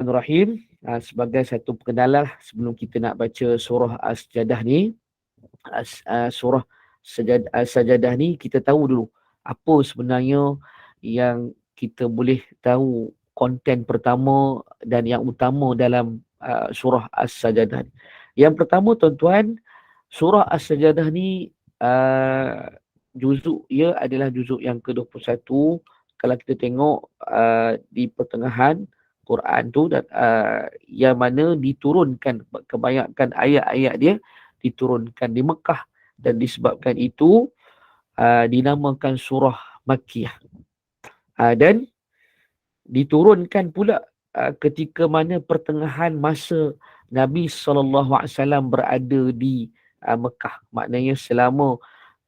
Bismillahirrahmanirrahim. Sebagai satu perkenalan sebelum kita nak baca surah As-Sajadah ni, surah As-Sajadah ni kita tahu dulu apa sebenarnya yang kita boleh tahu konten pertama dan yang utama dalam surah As-Sajadah ni. Yang pertama tuan-tuan, surah As-Sajadah ni juzuk ia adalah juzuk yang ke-21. Kalau kita tengok di pertengahan Quran tu dan yang mana diturunkan kebanyakan ayat-ayat dia diturunkan di Mekah dan disebabkan itu dinamakan surah Makkiyah. Dan diturunkan pula ketika mana pertengahan masa Nabi SAW berada di Mekah. Maknanya selama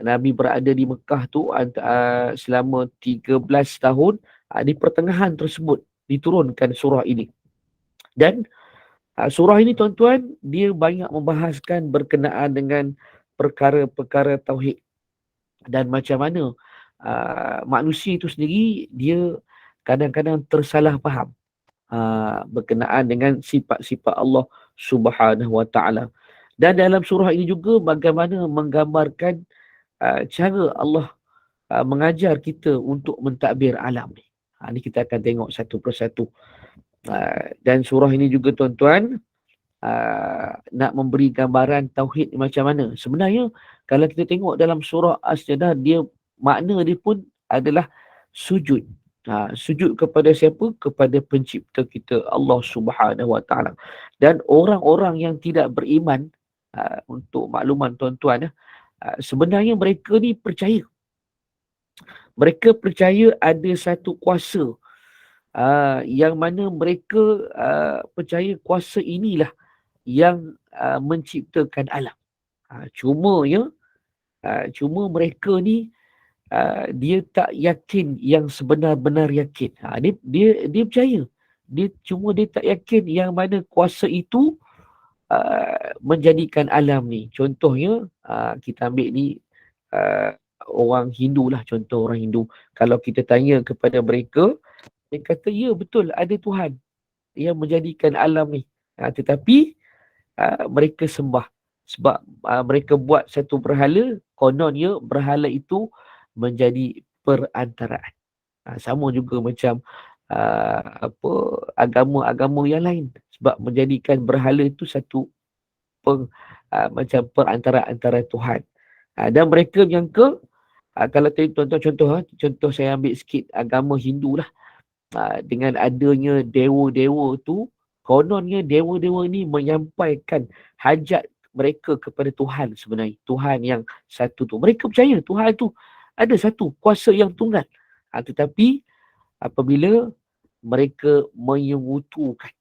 Nabi berada di Mekah tu selama 13 tahun, di pertengahan tersebut diturunkan surah ini. Dan surah ini tuan-tuan, dia banyak membahaskan berkenaan dengan perkara-perkara tauhid dan macam mana manusia itu sendiri dia kadang-kadang tersalah faham berkenaan dengan sifat-sifat Allah Subhanahu Wa Taala. Dan dalam surah ini juga bagaimana menggambarkan cara Allah mengajar kita untuk mentadbir alam ni. Ini kita akan tengok satu persatu. Dan surah ini juga tuan-tuan nak memberi gambaran tauhid macam mana. Sebenarnya kalau kita tengok dalam surah As-Sajadah, dia makna dia pun adalah sujud. Sujud kepada siapa? Kepada pencipta kita Allah Subhanahu Wa Taala. Dan orang-orang yang tidak beriman, untuk makluman tuan-tuan, sebenarnya mereka ni percaya. Mereka percaya ada satu kuasa yang mana mereka percaya kuasa inilah yang menciptakan alam. Cuma mereka ni dia tak yakin yang sebenar-benar yakin. Dia percaya. Dia tak yakin yang mana kuasa itu menjadikan alam ni. Contohnya kita ambil ni orang Hindu lah, contoh orang Hindu. Kalau kita tanya kepada mereka, dia kata ya betul ada Tuhan yang menjadikan alam ni. Tetapi mereka sembah sebab mereka buat satu berhala, kononnya berhala itu menjadi perantaraan. Sama juga macam agama-agama yang lain, sebab menjadikan berhala itu satu macam perantara antara Tuhan. Dan mereka menyangka, kalau tuan-tuan contoh saya ambil sikit agama Hindu lah, dengan adanya dewa-dewa tu, kononnya dewa-dewa ni menyampaikan hajat mereka kepada Tuhan sebenarnya. Tuhan yang satu tu. Mereka percaya Tuhan tu ada satu, kuasa yang tunggal. Tetapi apabila mereka menyekutukan,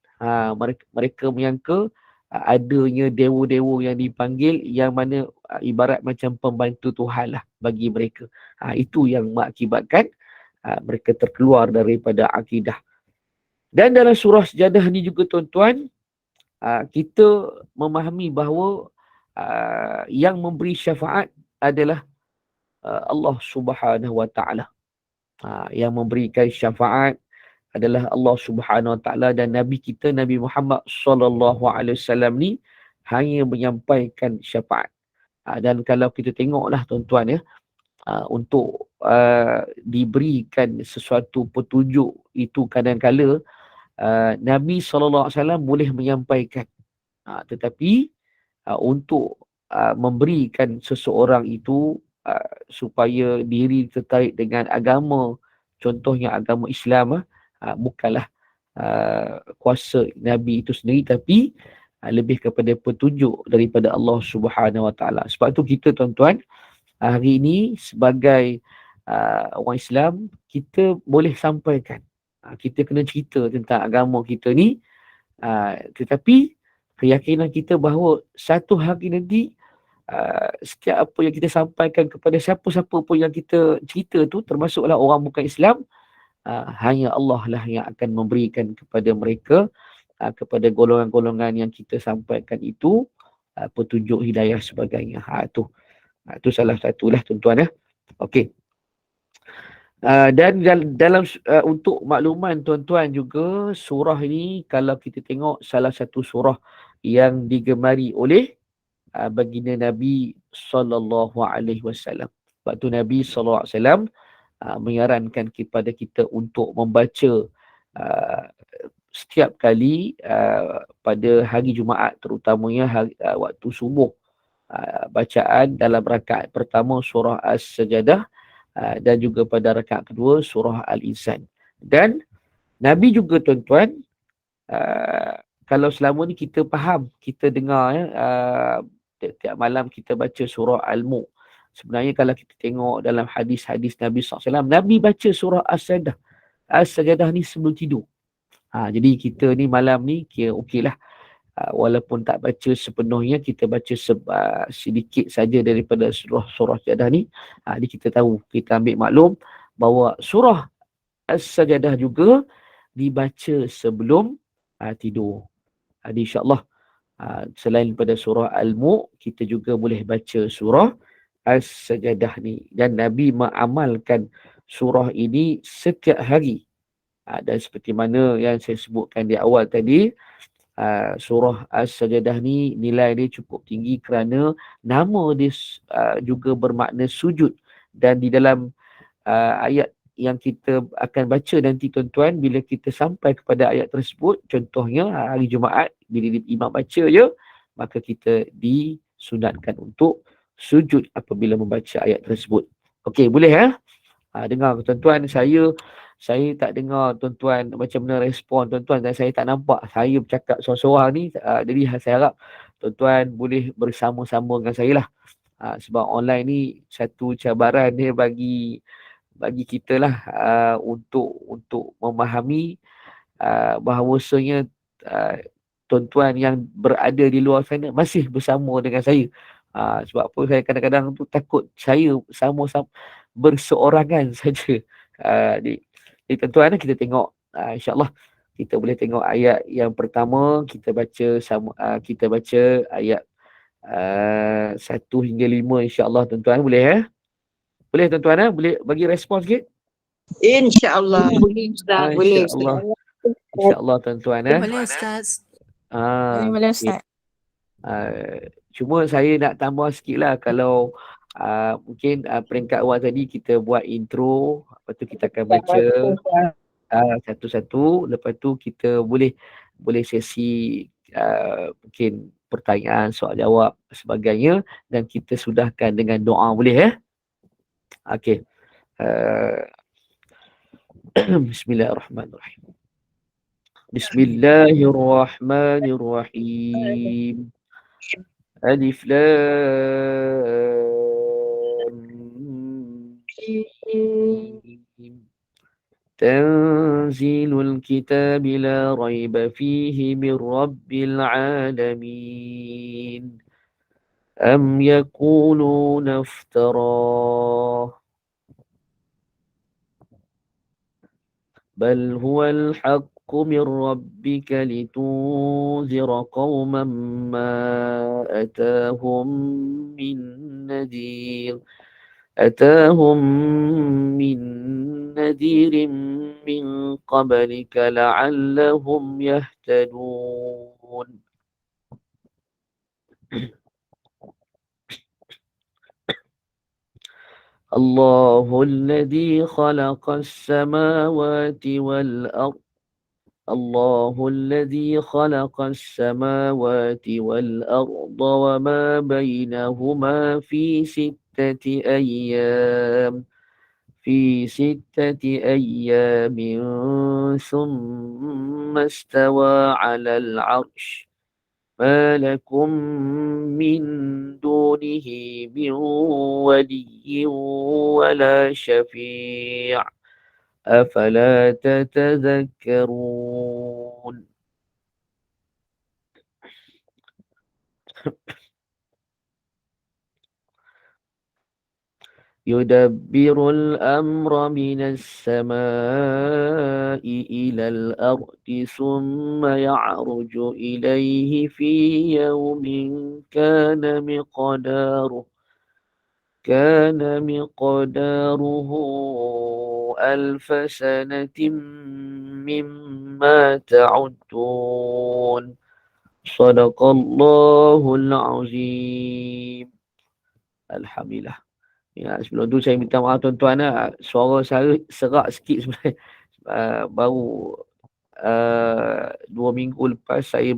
mereka menyangka adanya dewa-dewa yang dipanggil yang mana ibarat macam pembantu Tuhan lah bagi mereka. Itu yang mengakibatkan mereka terkeluar daripada akidah. Dan dalam surah Sajadah ni juga tuan-tuan, kita memahami bahawa yang memberi syafaat adalah Allah Subhanahu Wa Taala. Yang memberikan syafaat adalah Allah Subhanahu Wa Taala, dan Nabi kita Nabi Muhammad sallallahu alaihi wasallam ni hanya menyampaikan syafaat. Dan kalau kita tengoklah tuan-tuan ya, untuk diberikan sesuatu petunjuk itu kadang-kala Nabi SAW boleh menyampaikan, tetapi untuk memberikan seseorang itu supaya diri tertarik dengan agama, contohnya agama Islam, bukanlah kuasa Nabi itu sendiri, tapi lebih kepada petunjuk daripada Allah Subhanahu Wa Taala. Sebab tu kita tuan-tuan, hari ini sebagai orang Islam, kita boleh sampaikan, kita kena cerita tentang agama kita ni, tetapi keyakinan kita bahawa satu hari nanti setiap apa yang kita sampaikan kepada siapa-siapa pun yang kita cerita tu, termasuklah orang bukan Islam, hanya Allah lah yang akan memberikan kepada mereka, kepada golongan-golongan yang kita sampaikan itu, petunjuk hidayah sebagainya. Itu salah satulah tuan-tuan ya. Okey. Dan dalam untuk makluman tuan-tuan juga, surah ini kalau kita tengok salah satu surah yang digemari oleh baginda Nabi sallallahu alaihi wasallam. Sebab tu Nabi sallallahu alaihi wasallam menyarankan kepada kita untuk membaca uh, setiap kali pada hari Jumaat, terutamanya waktu subuh, bacaan dalam rakaat pertama surah As-Sajadah, dan juga pada rakaat kedua surah Al-Insan. Dan Nabi juga tuan-tuan, kalau selama ni kita faham, kita dengar tiap malam kita baca surah Al-Mulk. Sebenarnya kalau kita tengok dalam hadis-hadis Nabi SAW, Nabi baca surah As-Sajadah. As-Sajadah ni sebelum tidur. Jadi kita ni malam ni kira okey lah. Walaupun tak baca sepenuhnya, kita baca sedikit saja daripada surah Sajadah ni. Jadi kita tahu, kita ambil maklum bahawa surah As-Sajadah juga dibaca sebelum tidur. Jadi insyaAllah selain pada surah Al-Mulk, kita juga boleh baca surah As-Sajadah ni. Dan Nabi mengamalkan surah ini setiap hari. Dan seperti mana yang saya sebutkan di awal tadi, surah As-Sajadah ni nilai dia cukup tinggi kerana nama dia juga bermakna sujud. Dan di dalam ayat yang kita akan baca nanti tuan-tuan, bila kita sampai kepada ayat tersebut, contohnya hari Jumaat, bila imam baca je, maka kita disunatkan untuk sujud apabila membaca ayat tersebut. Okey, boleh dengar tuan-tuan, saya tak dengar tuan-tuan macam mana respon tuan-tuan, dan saya tak nampak saya bercakap seorang-seorang ni. Jadi saya harap tuan-tuan boleh bersama-sama dengan saya lah. Sebab online ni satu cabaran dia bagi kita lah, untuk memahami bahawasanya tuan-tuan yang berada di luar sana masih bersama dengan saya. Sebab apa saya kadang-kadang tu takut saya sama-sama berseorangan saja. Jadi tuan-tuan, kita tengok, insyaAllah kita boleh tengok ayat yang pertama. Kita baca kita baca ayat 1 hingga 5 insyaAllah tuan-tuan. Boleh boleh tuan-tuan boleh bagi respon sikit? InsyaAllah. Boleh Ustaz. Boleh InsyaAllah. Ustaz. InsyaAllah tuan-tuan. Boleh Ustaz. Boleh Okay. Ustaz. Cuma saya nak tambah sikit lah. Kalau mungkin peringkat awal tadi kita buat intro, lepas tu kita akan baca satu-satu. Lepas tu kita boleh sesi mungkin pertanyaan, soal jawab sebagainya, dan kita sudahkan dengan doa. Boleh Okey. Bismillahirrahmanirrahim. Bismillahirrahmanirrahim. Alif Lam Mim. تنزيل الكتاب لا ريب فيه من رب العالمين أم يقولون افتراه بل هو الحق من ربك لتنذر قوما ما أتاهم من نذير من قبلك لعلهم يهتدون. الله الذي خلق السماوات والأرض وما بينهما في 6 أيام ثم استوى على العرش ما لكم من دونه من ولي ولا شفيع أفلا تتذكرون. يدبر الأمر من السماء إلى الأرض ثم يعرج إليه في يوم كان مقداره ألف سنة مما تعدون صدق الله العظيم. Alhamdulillah. Ya, sebelum tu saya minta maaf tuan-tuan, suara saya serak sikit sebenarnya. Baru 2 minggu lepas saya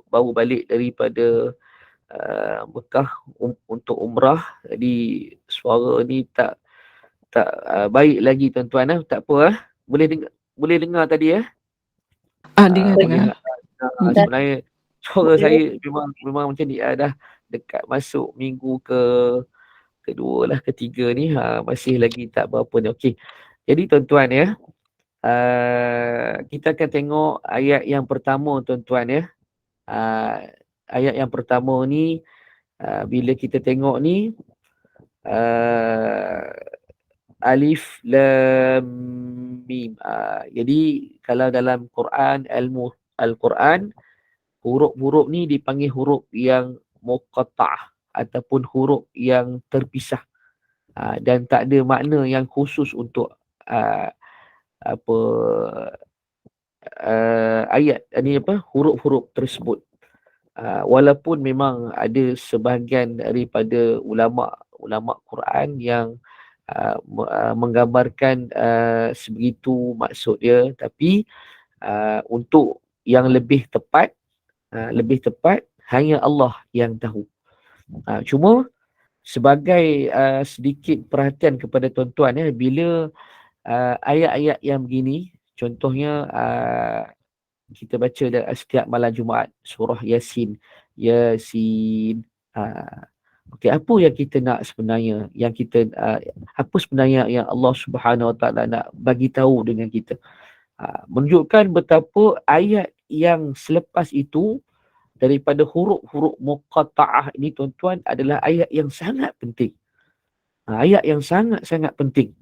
baru balik daripada Mekah untuk umrah. Jadi suara ni tak baik lagi tuan-tuan. Tak apa. Boleh dengar tadi Dengar. Sebenarnya suara saya memang macam ni, dah dekat masuk minggu kedua lah, ketiga ni, masih lagi tak berapa ni. Okey. Jadi tuan-tuan kita akan tengok ayat yang pertama tuan-tuan ayat yang pertama ni, bila kita tengok ni, Alif Lam Mim. Jadi kalau dalam Quran, ilmu Al-Quran, huruf-huruf ni dipanggil huruf yang muqatta'ah ataupun huruf yang terpisah. Dan tak ada makna yang khusus untuk ayat ni, huruf-huruf tersebut. Walaupun memang ada sebahagian daripada ulama Quran yang menggambarkan sebegitu maksud dia, tapi untuk yang lebih tepat hanya Allah yang tahu. Cuma sebagai sedikit perhatian kepada tuan-tuan bila ayat-ayat yang begini, contohnya kita baca setiap malam Jumaat surah Yasin. Okey, apa yang kita nak sebenarnya, apa sebenarnya yang Allah Subhanahu Wa Taala nak bagi tahu dengan kita? Menunjukkan betapa ayat yang selepas itu daripada huruf-huruf muqatta'ah ini tuan-tuan adalah ayat yang sangat penting. Ayat yang sangat-sangat penting.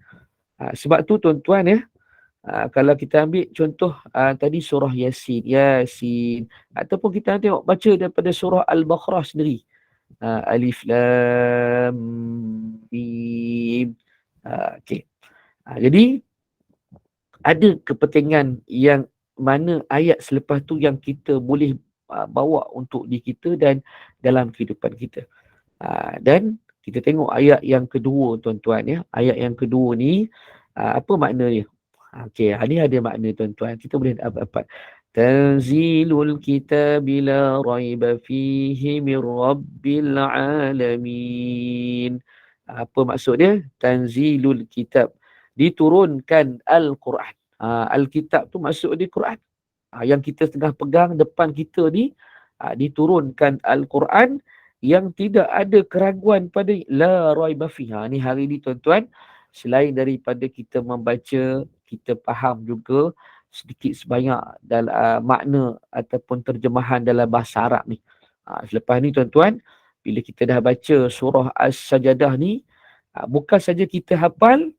Sebab tu tuan-tuan kalau kita ambil contoh tadi surah Yasin, ataupun kita tengok baca daripada surah Al-Baqarah sendiri, Alif Lam Mim. Okey. Jadi ada kepentingan yang mana ayat selepas tu yang kita boleh bawa untuk diri kita dan dalam kehidupan kita. Dan kita tengok ayat yang kedua tuan-tuan Ayat yang kedua ni apa makna dia? Okey, ni ada makna tuan-tuan. Kita boleh dapat Tanzilul kitabi la raiba fihi min rabbil alamin. Apa maksud dia? Tanzilul kitab, diturunkan Al-Quran. Al-Kitab tu maksud dia Quran. Yang kita tengah pegang depan kita ni, diturunkan Al-Quran yang tidak ada keraguan pada la raiba fiha. Ni hari ni tuan-tuan, selain daripada kita membaca, kita faham juga sedikit sebanyak dalam makna ataupun terjemahan dalam bahasa Arab ni. Selepas ni tuan-tuan, bila kita dah baca surah As-Sajadah ni, bukan saja kita hafal,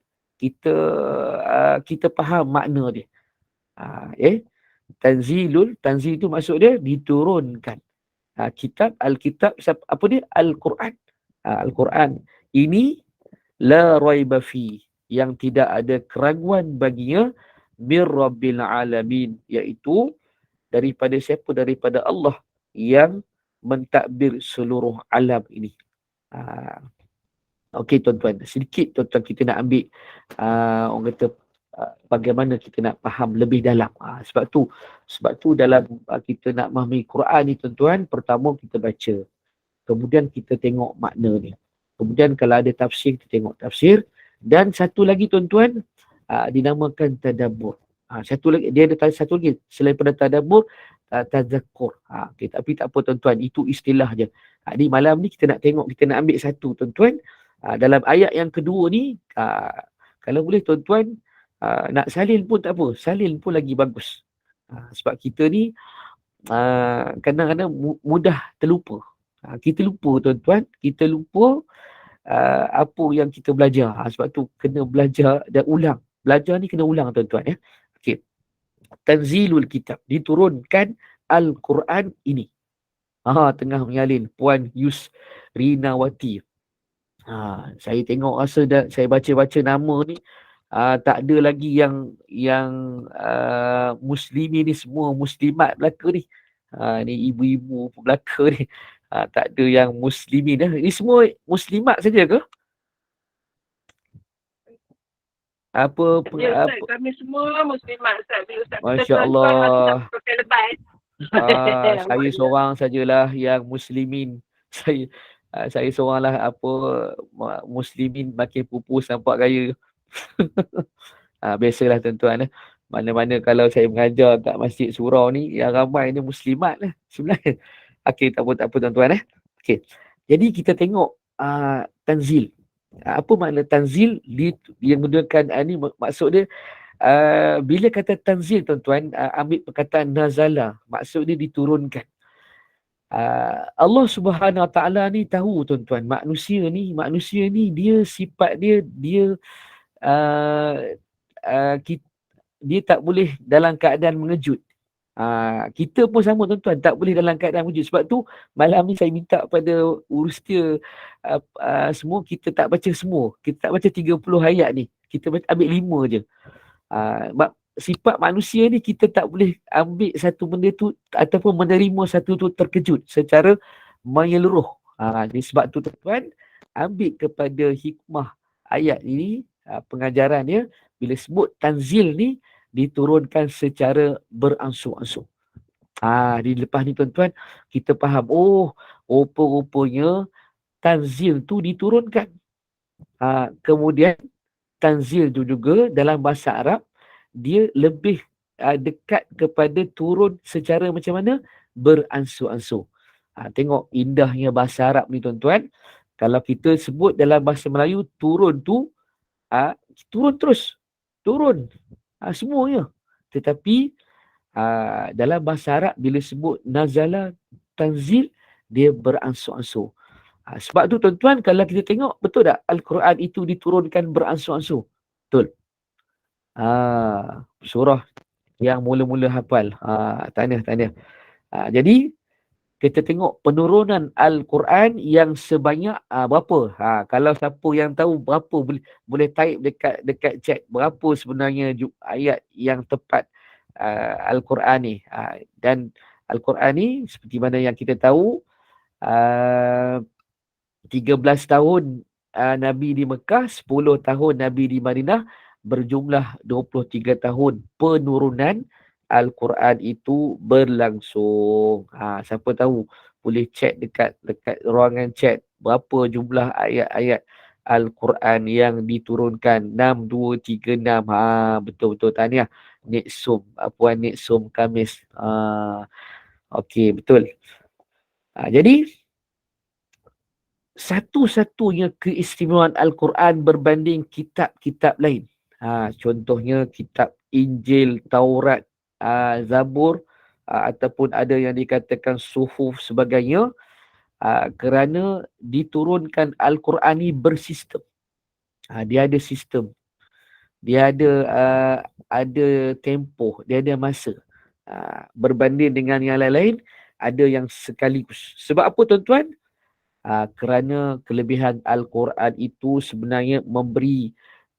kita faham makna dia. Tanzil tu maksud dia diturunkan. Al-Kitab apa dia? Al-Quran. Al-Quran ini la raiba fi, yang tidak ada keraguan baginya, mir rabbil alamin, iaitu daripada siapa? Daripada Allah yang mentadbir seluruh alam ini. Okey tuan-tuan, sedikit tuan-tuan kita nak ambil orang kata bagaimana kita nak faham lebih dalam. Sebab tu dalam kita nak memahami Quran ni tuan-tuan, pertama kita baca, kemudian kita tengok makna ni, kemudian kalau ada tafsir kita tengok tafsir, dan satu lagi tuan-tuan dinamakan tadabbur. Dia ada satu lagi selain pada tadabbur, tazakkur. Okay, tapi tak apa tuan-tuan, itu istilah je. Di malam ni kita nak tengok, kita nak ambil satu tuan-tuan. Dalam ayat yang kedua ni, kalau boleh tuan-tuan nak salin pun tak apa, salin pun lagi bagus. Sebab kita ni kadang-kadang mudah terlupa. Kita lupa tuan-tuan, kita lupa apa yang kita belajar. Sebab tu kena belajar dan ulang. Belajar ni kena ulang tuan-tuan Okey. Tanzilul kitab, diturunkan Al-Quran ini. Tengah menyalin Puan Yusrinawati. Saya tengok rasa saya baca-baca nama ni, Tak ada lagi yang muslimin ni, semua muslimat belaka ni. Ni ibu-ibu belaka ni. Tak ada yang muslimin. Ni semua muslimat saja ke? Apa Ya Ustaz, kami semua muslimat Ustaz. Bila Ustaz kata Masya tuan-tuan masa tak Allah. pakai lebat. Saya seorang sajalah yang muslimin. Saya seoranglah muslimin makin pupus nampak gaya. Biasalah tuan-tuan. Mana-mana kalau saya mengajar kat Masjid Surau ni, yang ramai ni muslimat lah sebenarnya. Okey, tak apa tuan-tuan. Okey. Jadi kita tengok tanzil. Apa makna tanzil? Yang menggunakan ni maksud dia, bila kata tanzil tuan-tuan, ambil perkataan nazala, maksud dia diturunkan. Allah Subhanahu Wa Taala ni tahu tuan-tuan, manusia ni dia sifat dia dia tak boleh dalam keadaan mengejut. Kita pun sama tuan-tuan, tak boleh dalam keadaan mengejut. Sebab tu malam ni saya minta pada urustia semua, kita tak baca semua. Kita tak baca 30 ayat ni. Kita ambil 5 je. Sifat manusia ni, kita tak boleh ambil satu benda tu ataupun menerima satu tu terkejut secara menyeluruh. Jadi sebab tu tuan-tuan, ambil kepada hikmah ayat ini, pengajaran dia, bila sebut tanzil ni diturunkan secara beransur-ansur. Di lepas ni tuan-tuan, kita faham, rupa-rupanya tanzil tu diturunkan. Kemudian tanzil tu juga dalam bahasa Arab, dia lebih dekat kepada turun secara macam mana? Beransur-ansur. Tengok indahnya bahasa Arab ni tuan-tuan. Kalau kita sebut dalam bahasa Melayu, turun tu, turun terus. Turun. Semuanya. Tetapi dalam bahasa Arab, bila sebut nazala, tanzil, dia beransur-ansur. Sebab tu tuan-tuan, kalau kita tengok, betul tak Al-Quran itu diturunkan beransur-ansur? Betul. Surah yang mula-mula hafal. Tahniah. Jadi, kita tengok penurunan Al-Quran yang sebanyak berapa? Kalau siapa yang tahu berapa, boleh type dekat chat berapa sebenarnya ayat yang tepat Al-Quran ni. Dan Al-Quran ni seperti mana yang kita tahu, 13 tahun Nabi di Mekah, 10 tahun Nabi di Madinah, berjumlah 23 tahun penurunan Al-Quran itu berlangsung. Siapa tahu boleh check dekat ruangan chat berapa jumlah ayat-ayat Al-Quran yang diturunkan. 6, 2, 3, 6. Betul-betul. Tahniah Nik Sum, Puan Nik Sum Kamis. Okey, betul. Jadi satu-satunya keistimewaan Al-Quran berbanding kitab-kitab lain. Contohnya kitab Injil, Taurat, Zabur, ataupun ada yang dikatakan Suhuf sebagainya, kerana diturunkan Al-Quran ni bersistem. Dia ada sistem. Dia ada tempoh, dia ada masa. Berbanding dengan yang lain-lain, ada yang sekaligus. Sebab apa tuan-tuan? Kerana kelebihan Al-Quran itu sebenarnya memberi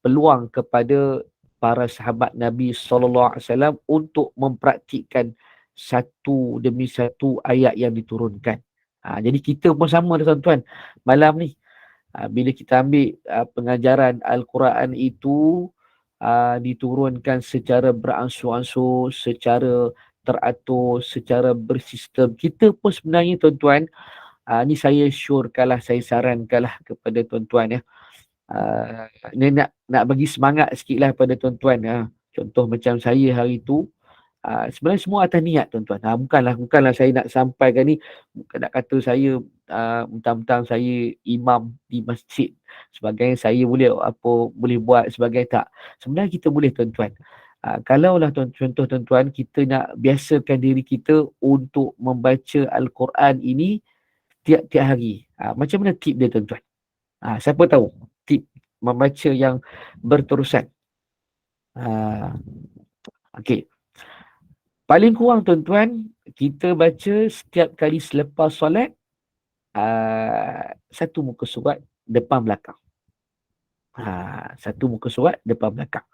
peluang kepada para sahabat Nabi SAW untuk mempraktikkan satu demi satu ayat yang diturunkan. Jadi kita pun sama tuan-tuan. Malam ni, bila kita ambil pengajaran Al-Quran itu diturunkan secara beransur-ansur, secara teratur, secara bersistem. Kita pun sebenarnya tuan-tuan, ni saya syorkanlah, saya sarankanlah kepada tuan-tuan ya. Ni nak bagi semangat sikit lah pada tuan-tuan. Contoh macam saya hari tu, sebenarnya semua atas niat tuan-tuan. Bukanlah saya nak sampaikan ni, bukan nak kata saya mentang-mentang saya imam di masjid sebagainya, saya boleh buat sebagai tak. Sebenarnya kita boleh tuan-tuan. Kalaulah contoh tuan-tuan, kita nak biasakan diri kita untuk membaca Al-Quran ini tiap-tiap hari. Macam mana tip dia tuan-tuan? Siapa tahu tip membaca yang berterusan? Okey. Paling kurang tuan-tuan, kita baca setiap kali selepas solat, satu muka surat depan belakang. Satu muka surat depan belakang.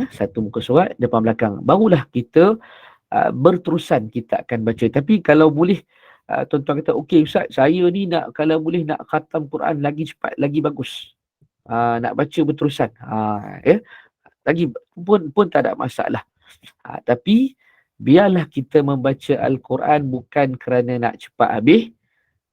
Satu muka surat depan belakang. Barulah kita berterusan kita akan baca. Tapi kalau boleh tuan-tuan kata, okey Ustaz, saya ni nak, kalau boleh nak khatam Quran lagi cepat, lagi bagus. Nak baca berterusan. Lagi pun tak ada masalah. Tapi biarlah kita membaca Al-Quran bukan kerana nak cepat habis,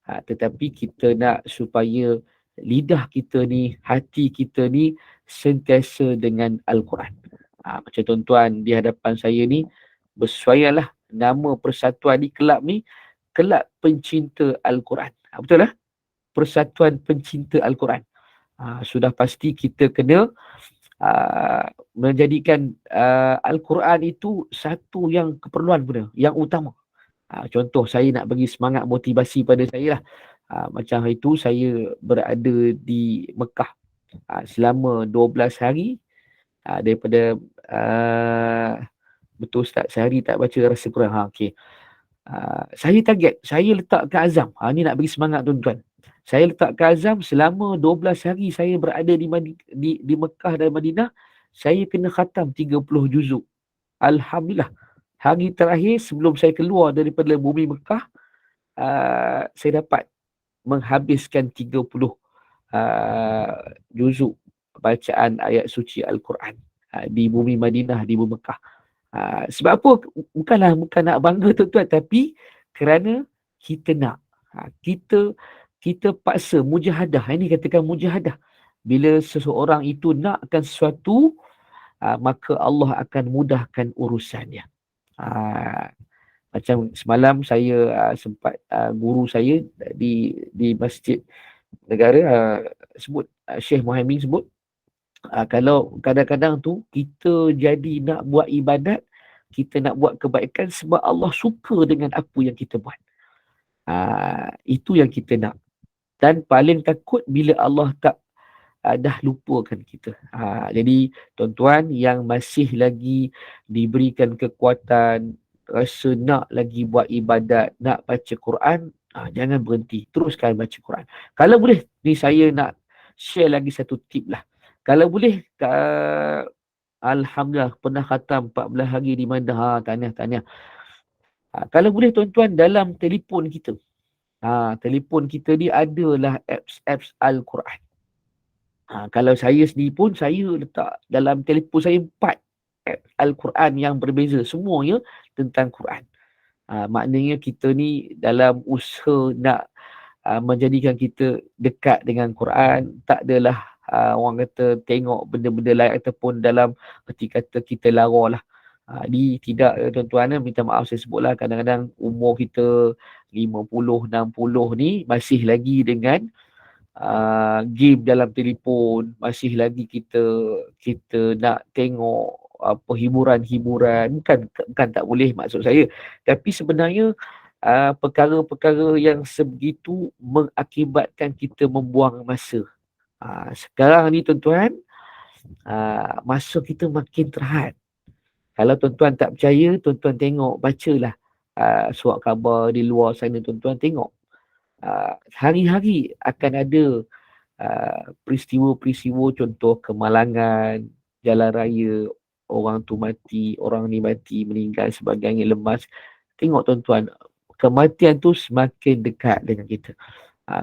tetapi kita nak supaya lidah kita ni, hati kita ni sentiasa dengan Al-Quran. Macam tuan-tuan di hadapan saya ni, bersuayalah nama persatuan ni, kelab pencinta Al-Quran. Betul lah? Persatuan pencinta Al-Quran. Sudah pasti kita kena menjadikan Al-Quran itu satu yang keperluan pula, yang utama. Contoh, saya nak bagi semangat motivasi pada saya lah. Macam hari itu saya berada di Mekah selama 12 hari daripada betul Ustaz, sehari tak baca rasa kurang. Okey. Saya target, saya letakkan azam. Ni nak bagi semangat tuan-tuan. Saya letakkan azam selama 12 hari saya berada di Mekah dan Madinah, saya kena khatam 30 juzuk. Alhamdulillah. Hari terakhir sebelum saya keluar daripada bumi Mekah, saya dapat menghabiskan 30 juzuk bacaan ayat suci Al-Quran di bumi Madinah, di bumi Mekah. Sebab apa? Bukan nak bangga tuan-tuan, tapi kerana kita nak. Kita paksa mujahadah. Ini katakan mujahadah. Bila seseorang itu nakkan sesuatu, maka Allah akan mudahkan urusannya. Macam semalam saya sempat guru saya di Masjid Negara sebut, Syekh Muhammad sebut, kalau kadang-kadang tu kita jadi nak buat ibadat, kita nak buat kebaikan sebab Allah suka dengan apa yang kita buat. Itu yang kita nak. Dan paling takut bila Allah tak dah lupakan kita. Jadi tuan-tuan yang masih lagi diberikan kekuatan, rasa nak lagi buat ibadat, nak baca Quran, jangan berhenti, teruskan baca Quran. Kalau boleh, ni saya nak share lagi satu tip lah. Kalau boleh, Alhamdulillah pernah khatam 14 hari di mana, tahniah. Kalau boleh tuan-tuan, dalam telefon kita, telefon kita ni adalah apps Al-Quran. Kalau saya sendiri pun, saya letak dalam telefon saya 4 apps Al-Quran yang berbeza, semuanya tentang Quran. Maknanya kita ni dalam usaha nak menjadikan kita dekat dengan Quran, tak adalah orang kata tengok benda-benda lain ataupun dalam erti kata kita lara lah. Tidak tuan-tuan, minta maaf saya sebutlah, kadang-kadang umur kita 50, 60 ni masih lagi dengan game dalam telefon, masih lagi kita nak tengok hiburan. Bukan tak boleh maksud saya, tapi sebenarnya perkara-perkara yang sebegitu mengakibatkan kita membuang masa. Sekarang ni tuan-tuan, masa kita makin terhad. Kalau tuan-tuan tak percaya, tuan-tuan tengok, bacalah surat khabar di luar sana, tuan-tuan tengok. Hari-hari akan ada peristiwa-peristiwa, contoh kemalangan, jalan raya, orang tu mati, orang ni mati, meninggal, sebagainya, lemas. Tengok tuan-tuan, kematian tu semakin dekat dengan kita.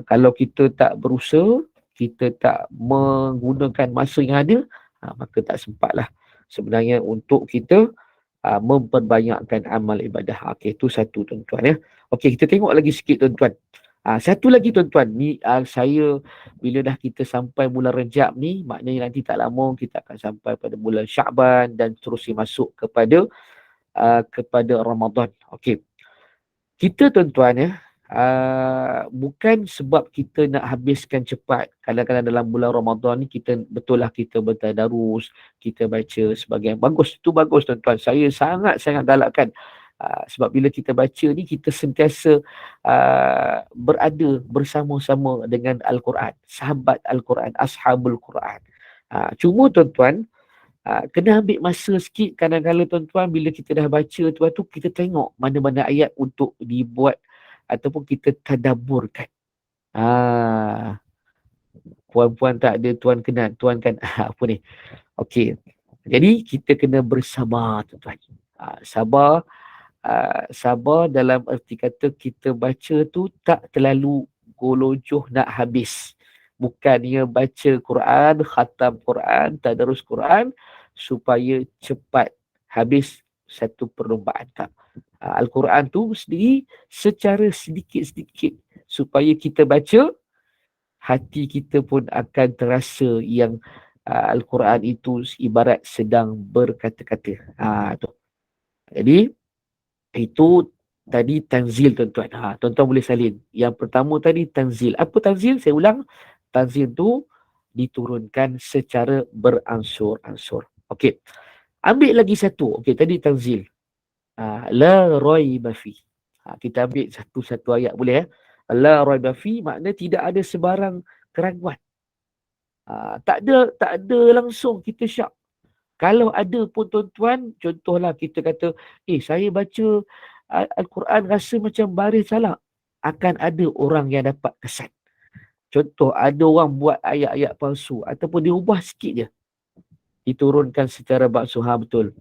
Kalau kita tak berusaha, kita tak menggunakan masa yang ada, maka tak sempatlah sebenarnya untuk kita memperbanyakkan amal ibadah. Okey, itu satu tuan-tuan ya. Okey, kita tengok lagi sikit tuan-tuan. Satu lagi tuan-tuan, ni saya bila dah kita sampai bulan Rejab ni, maknanya nanti tak lama kita akan sampai pada bulan Syaban dan terusnya masuk kepada Ramadan. Okey. Kita tuan-tuan ya, bukan sebab kita nak habiskan cepat. Kadang-kadang dalam bulan Ramadan ni kita betul lah kita bertadarus, kita baca sebagian bagus. Itu bagus tuan-tuan. Saya sangat-sangat galakkan. Sebab bila kita baca ni, kita sentiasa berada bersama-sama dengan Al-Quran, sahabat Al-Quran, ashabul Quran. Cuma tuan-tuan, kena ambil masa sikit. Kadang-kadang tuan-tuan, bila kita dah baca tu kita tengok mana-mana ayat untuk dibuat ataupun kita tadaburkan. puan-puan tak ada, tuan kena, tuan kan apa ni. Okey. Jadi kita kena bersabar tuan-tuan. Sabar, sabar dalam erti kata kita baca tu tak terlalu golojoh nak habis. Bukannya baca Quran, khatam Quran, tadarus Quran supaya cepat habis satu perlombaan. Tak. Al-Quran tu sendiri secara sedikit-sedikit supaya kita baca, hati kita pun akan terasa yang Al-Quran itu ibarat sedang berkata-kata. Tu. Jadi itu tadi tanzil tuan-tuan. Tuan-tuan boleh salin. Yang pertama tadi tanzil. Apa tanzil? Saya ulang. Tanzil tu diturunkan secara beransur-ansur. Okey. Ambil lagi satu. Okey, tadi tanzil. La raiba fi. Kita ambil satu-satu ayat boleh La raiba fi makna tidak ada sebarang keraguan. Tak ada langsung kita syak. Kalau ada pun tuan-tuan, contohlah kita kata, saya baca Al-Quran rasa macam baris salah. Akan ada orang yang dapat kesan. Contoh, ada orang buat ayat-ayat palsu ataupun dia ubah sikit je. Diturunkan secara baksuha betul.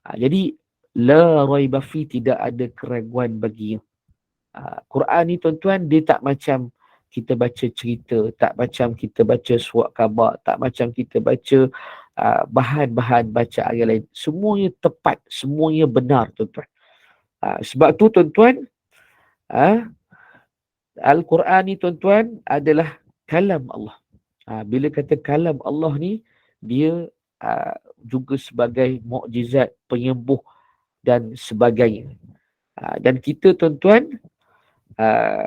Jadi, la raiba fi, tidak ada keraguan baginya. Quran ni tuan-tuan, dia tak macam kita baca cerita, tak macam kita baca surat khabar, tak macam kita baca bahan-bahan baca ayat lain. Semuanya tepat, semuanya benar tuan-tuan. Sebab tu tuan-tuan, Al-Quran ni tuan-tuan adalah kalam Allah. Bila kata kalam Allah ni, dia juga sebagai mukjizat, penyembuh dan sebagainya. Dan kita tuan-tuan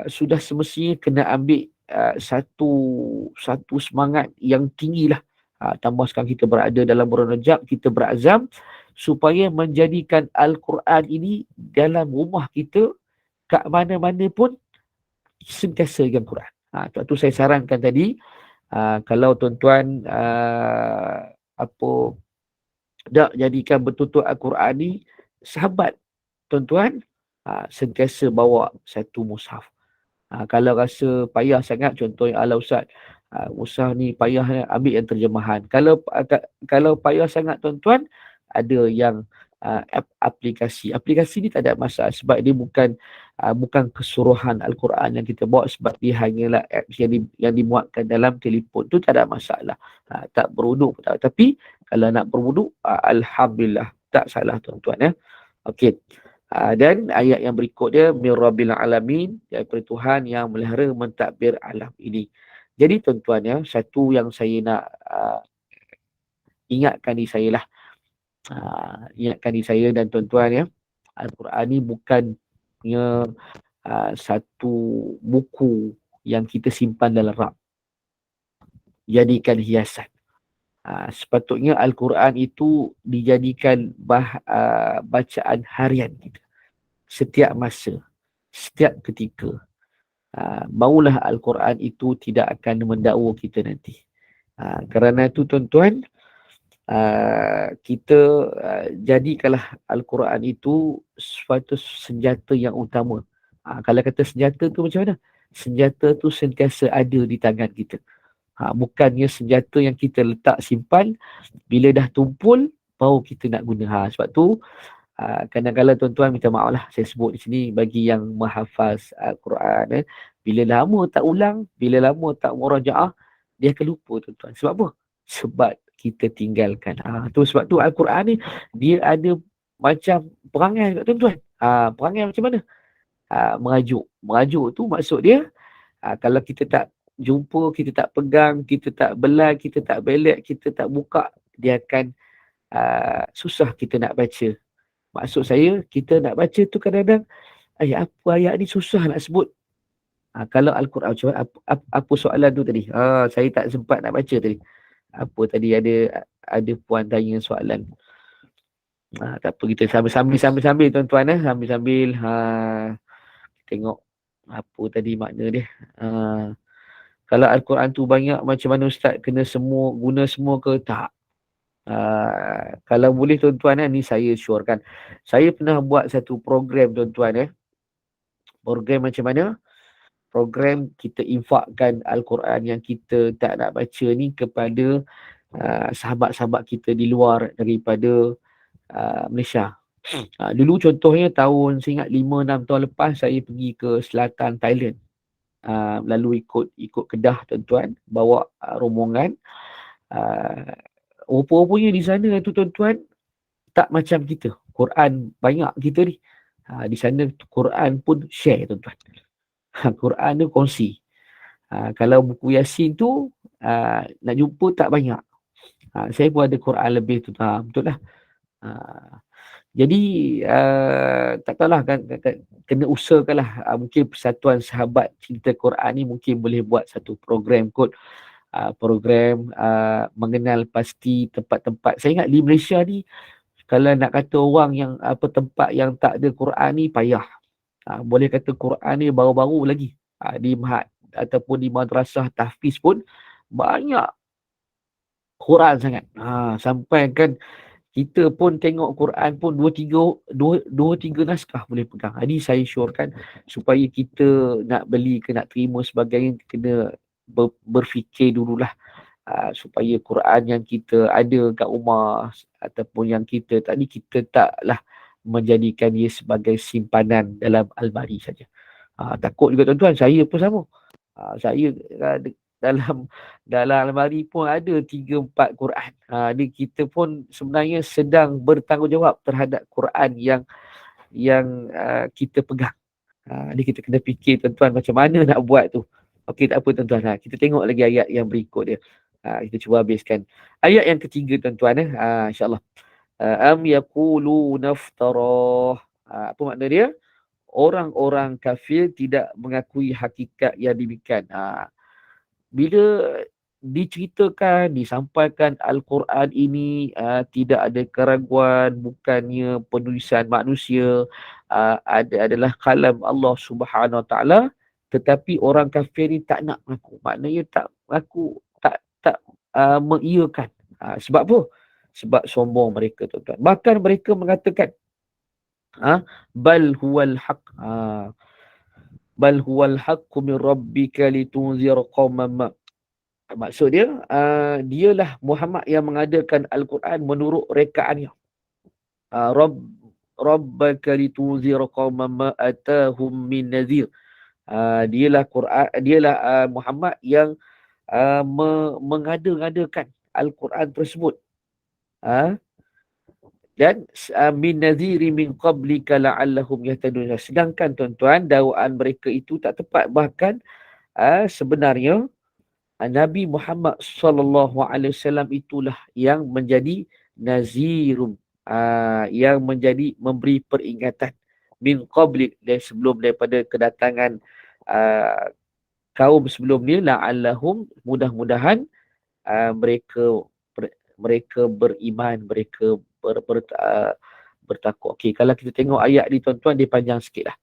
sudah semestinya kena ambil satu semangat yang tinggilah. Tambah sekarang kita berada dalam bulan Rajab, kita berazam supaya menjadikan Al-Quran ini dalam rumah kita, kat mana-mana pun sentiasa yang Quran. Tu saya sarankan tadi, kalau tuan-tuan nak jadikan betul-betul Al-Quran ni sahabat tuan-tuan, sentiasa bawa satu mushaf. Kalau rasa payah sangat, contohnya ala ustaz, mushaf ni payah, ambil yang terjemahan. Kalau payah sangat tuan-tuan, ada yang aplikasi. Aplikasi ni tak ada masalah sebab dia bukan keseluruhan Al-Quran yang kita bawa, sebab dia hanyalah apps yang dimuatkan dalam telefon. Tu tak ada masalah. Tak berwuduk pun tak. Tapi kalau nak berwuduk, alhamdulillah, tak salah tuan-tuan. Okey. Dan ayat yang berikut dia, Mir Rabbil Alamin, daripada Tuhan yang melihara mentadbir alam ini. Jadi tuan-tuan satu yang saya nak ingatkan di saya lah. Ingatkan di saya dan tuan-tuan Al-Quran ni bukannya satu buku yang kita simpan dalam rak. Jadikan hiasan. Sepatutnya Al-Quran itu dijadikan bacaan harian kita. Setiap masa, setiap ketika. Barulah Al-Quran itu tidak akan mendakwa kita nanti. Kerana itu tuan-tuan, kita jadikanlah Al-Quran itu suatu senjata yang utama. Kalau kata senjata tu macam mana? Senjata tu sentiasa ada di tangan kita. Bukannya senjata yang kita letak simpan, bila dah tumpul baru kita nak guna. Sebab tu kadang-kadang tuan-tuan minta maaf lah saya sebut di sini bagi yang menghafaz Al-Quran. Bila lama tak ulang, bila lama tak murajaah, dia akan lupa tuan-tuan. Sebab apa? Sebab kita tinggalkan. Tu sebab tu Al-Quran ni dia ada macam perangai tuan-tuan. Perangai macam mana? Merajuk. Merajuk tu maksud dia kalau kita tak jumpa, kita tak pegang, kita tak belai, kita tak belik, kita tak buka, dia akan susah kita nak baca. Maksud saya, kita nak baca tu kadang-kadang apa ayat ni susah nak sebut. Kalau Al-Quran, apa soalan tu tadi? Saya tak sempat nak baca tadi. Apa tadi ada puan tanya soalan. Tak apa, kita sambil-sambil tuan-tuan sambil-sambil tengok apa tadi makna dia. Kalau Al-Quran tu banyak, macam mana ustaz, kena semua, guna semua ke? Tak. Kalau boleh tuan-tuan ni saya syorkan. Saya pernah buat satu program tuan-tuan Program macam mana? program kita infakkan Al-Quran yang kita tak nak baca ni kepada sahabat-sahabat kita di luar daripada Malaysia. Dulu contohnya saya ingat 5-6 tahun lepas saya pergi ke selatan Thailand. Lalu ikut Kedah tuan-tuan, bawa rombongan. Rupa-rupanya di sana tu tuan-tuan tak macam kita. Quran banyak kita ni. Di sana Quran pun share tuan-tuan. Quran tu kongsi. Kalau buku Yasin tu nak jumpa tak banyak. Saya pun ada Quran lebih tu, betul lah. Jadi tak tahulah kan, kena usahakanlah. Mungkin Persatuan Sahabat Cinta Quran ni mungkin boleh buat satu program kot. Program mengenal pasti tempat-tempat. Saya ingat di Malaysia ni, kalau nak kata orang yang tempat yang tak ada Quran ni payah. Boleh kata Quran ni baru-baru lagi. Di Mahat ataupun di madrasah tahfiz pun banyak Quran sangat. Sampai kan kita pun tengok Quran pun 2-3 naskah boleh pegang. Jadi saya syorkan supaya kita nak beli ke nak terima sebagainya, kena berfikir dululah. Supaya Quran yang kita ada kat rumah ataupun yang kita tadi, kita taklah menjadikan dia sebagai simpanan dalam almari saja. Takut juga tuan-tuan, saya pun sama. Saya dalam almari pun ada 3-4 Quran. Jadi kita pun sebenarnya sedang bertanggungjawab terhadap Quran yang kita pegang. Jadi kita kena fikir tuan-tuan macam mana nak buat tu. Okey, tak apa tuan-tuan. Kita tengok lagi ayat yang berikut dia. Kita cuba habiskan. Ayat yang ketiga tuan-tuan. InsyaAllah. Am yaqulu naftarah. Apa makna dia? Orang-orang kafir tidak mengakui hakikat yang demikian. Bila diceritakan, disampaikan Al-Quran ini tidak ada keraguan, bukannya penulisan manusia, adalah kalam Allah Subhanahu Wa Taala, tetapi orang kafir ni tak nak mengaku. Maknanya tak mengaku, tak mengiyakan. Sebab apa? Sebab sombong mereka tuan-tuan. Bahkan mereka mengatakan bal huwal haq. Bal huwal haqqu min rabbika litunzir qauman. Maksud dia, dialah Muhammad yang mengadakan Al-Quran menurut rekaannya. Rabbaka litunzir qauman ma atahum min nadhir. Dialah Quran, dialah Muhammad yang mengadakan Al-Quran tersebut. Dan min nadhiri min qablika la'allahum yahtadun. Sedangkan tuan-tuan, dakwaan mereka itu tak tepat. Bahkan sebenarnya Nabi Muhammad sallallahu alaihi wasallam itulah yang menjadi nazirum, yang menjadi memberi peringatan min qablik, dan sebelum daripada kedatangan kaum sebelum ni, la'allahum, mudah-mudahan mereka beriman, mereka bertakwa. Okey, kalau kita tengok ayat ni tuan-tuan, dia panjang sikit lah.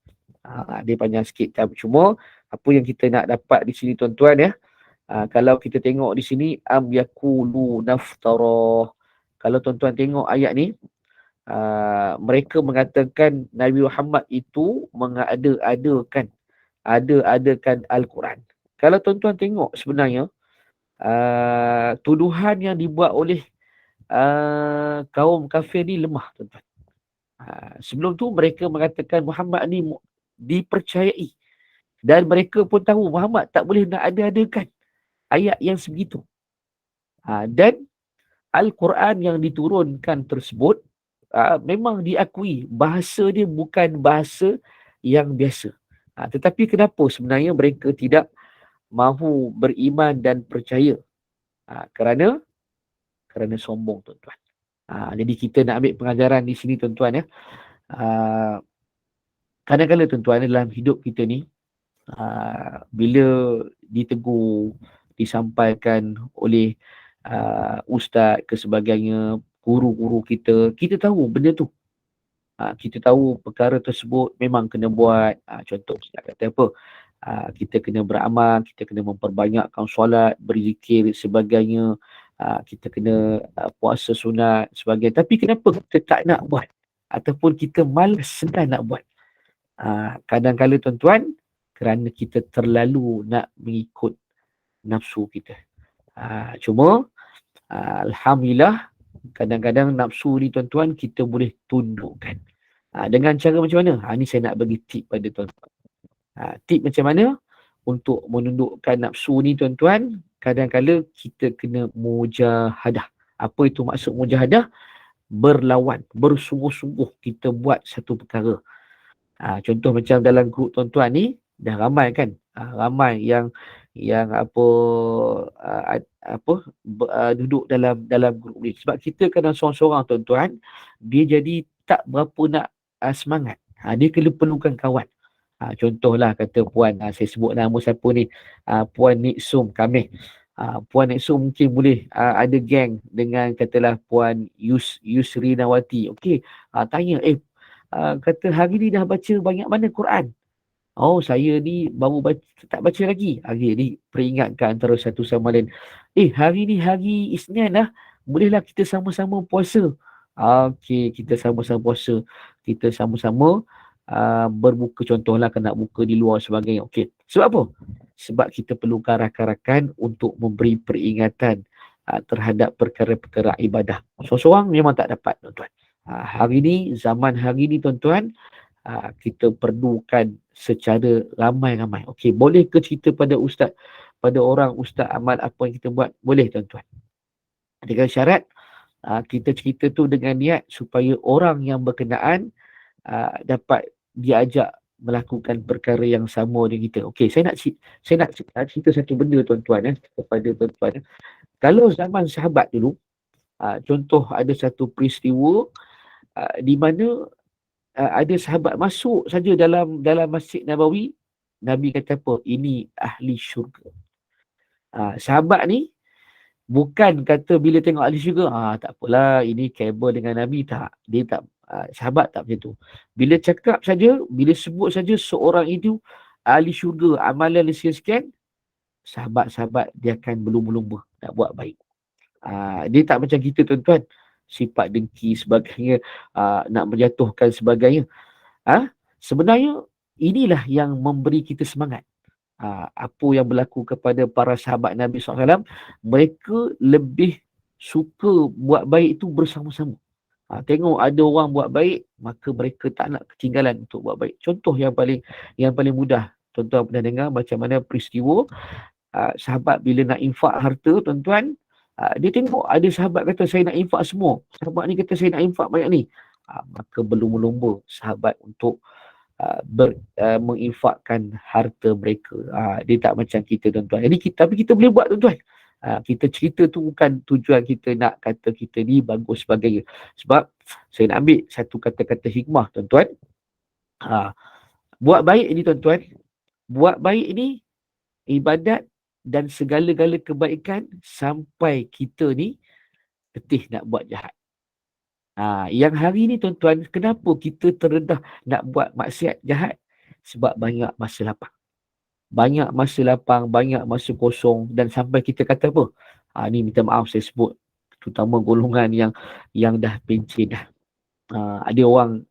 Dia panjang sikit. Cuma apa yang kita nak dapat di sini tuan-tuan ya, kalau kita tengok di sini, am yaqulu naftarah. Kalau tuan-tuan tengok ayat ni, mereka mengatakan Nabi Muhammad itu mengada-adakan Al-Quran. Kalau tuan-tuan tengok sebenarnya, tuduhan yang dibuat oleh kaum kafir ni lemah tuan-tuan. Sebelum tu mereka mengatakan Muhammad ni dipercayai, dan mereka pun tahu Muhammad tak boleh nak ada-adakan ayat yang sebegitu. Dan Al-Quran yang diturunkan tersebut memang diakui bahasa dia bukan bahasa yang biasa. Tetapi kenapa sebenarnya mereka tidak mahu beriman dan percaya? Kerana sombong tuan-tuan. Jadi kita nak ambil pengajaran di sini tuan-tuan ya. Kadang-kadang tuan-tuan dalam hidup kita ni, bila ditegur, disampaikan oleh ustaz ke sebagainya, guru-guru kita tahu benda tu. Kita tahu perkara tersebut memang kena buat. Contoh nak kata apa? Kita kena beramal, kita kena memperbanyakkan solat, berzikir sebagainya. Kita kena puasa sunat sebagainya. Tapi kenapa kita tak nak buat? Ataupun kita malas, senang nak buat? Kadang-kadang tuan-tuan, kerana kita terlalu nak mengikut nafsu kita. Cuma Alhamdulillah, kadang-kadang nafsu ni tuan-tuan kita boleh tundukkan. Dengan cara macam mana? Ni saya nak bagi tip pada tuan-tuan. Tip macam mana untuk menundukkan nafsu ni tuan-tuan? Kadang-kadang kita kena mujahadah. Apa itu maksud mujahadah? Berlawan, bersungguh-sungguh kita buat satu perkara. Contoh macam dalam grup tuan-tuan ni dah ramai kan, ramai yang duduk dalam grup ni. Sebab kita kadang seorang-seorang tuan-tuan, dia jadi tak berapa nak semangat. Dia kena perlukan kawan. Contohlah kata puan, saya sebut nama siapa ni, Puan Niksum Kameh. Puan Niksum mungkin boleh ada geng dengan katalah Puan Yusri Nawati. Okey, tanya, kata hari ni dah baca banyak mana Quran? Oh, saya ni baru baca, tak baca lagi. Ni peringatkan antara satu sama lain. Hari ni hari Isnin dah, bolehlah kita sama-sama puasa. Okey, kita sama-sama puasa. Kita sama-sama berbuka, contohlah kena buka di luar sebagainya. Okey. Sebab apa? Sebab kita perlukan rakan-rakan untuk memberi peringatan terhadap perkara-perkara ibadah. Seorang-seorang memang tak dapat, tuan-tuan. Hari ni, zaman hari ni tuan-tuan, kita perlukan secara ramai-ramai. Okey, boleh ke cerita pada ustaz, pada orang ustaz amal apa yang kita buat? Boleh tuan-tuan. Dengan syarat kita cerita tu dengan niat supaya orang yang berkenaan dapat diajak melakukan perkara yang sama dengan kita. Okey, saya nak cerita satu benda tuan-tuan kepada tuan-tuan. Kalau zaman sahabat dulu, contoh ada satu peristiwa di mana ada sahabat masuk saja dalam Masjid Nabawi, Nabi kata apa? Ini ahli syurga. Sahabat ni bukan kata bila tengok ahli syurga, tak apalah, ini kabel dengan Nabi, tak. Dia tak, sahabat tak macam tu. Bila cakap saja, bila sebut saja seorang itu ahli syurga, amalan dia sekian, sahabat-sahabat dia akan berlumba-lumba nak buat baik. Dia tak macam kita tuan-tuan, sifat dengki sebagainya, nak menjatuhkan sebagainya. Sebenarnya inilah yang memberi kita semangat. Apa yang berlaku kepada para sahabat Nabi SAW, mereka lebih suka buat baik itu bersama-sama. Tengok ada orang buat baik, maka mereka tak nak ketinggalan untuk buat baik. Contoh yang paling mudah, tuan-tuan pernah dengar macam mana peristiwa sahabat bila nak infak harta, tuan-tuan, dia tengok ada sahabat kata saya nak infak semua, sahabat ni kata saya nak infak banyak ni, maka berlumba-lumba sahabat untuk menginfakkan harta mereka. Dia tak macam kita, tuan-tuan. Jadi tapi kita boleh buat, tuan-tuan. Kita cerita tu bukan tujuan kita nak kata kita ni bagus sebagainya. Sebab saya nak ambil satu kata-kata hikmah, tuan-tuan. Buat baik ini, tuan-tuan, buat baik ini ibadat dan segala-gala kebaikan sampai kita ni letih nak buat jahat. Yang hari ni, tuan-tuan, kenapa kita terdedah nak buat maksiat jahat? Sebab banyak masa lapang. Banyak masa lapang, banyak masa kosong, dan sampai kita kata apa? Ni minta maaf saya sebut, terutama golongan yang dah pencen dah. Ada orang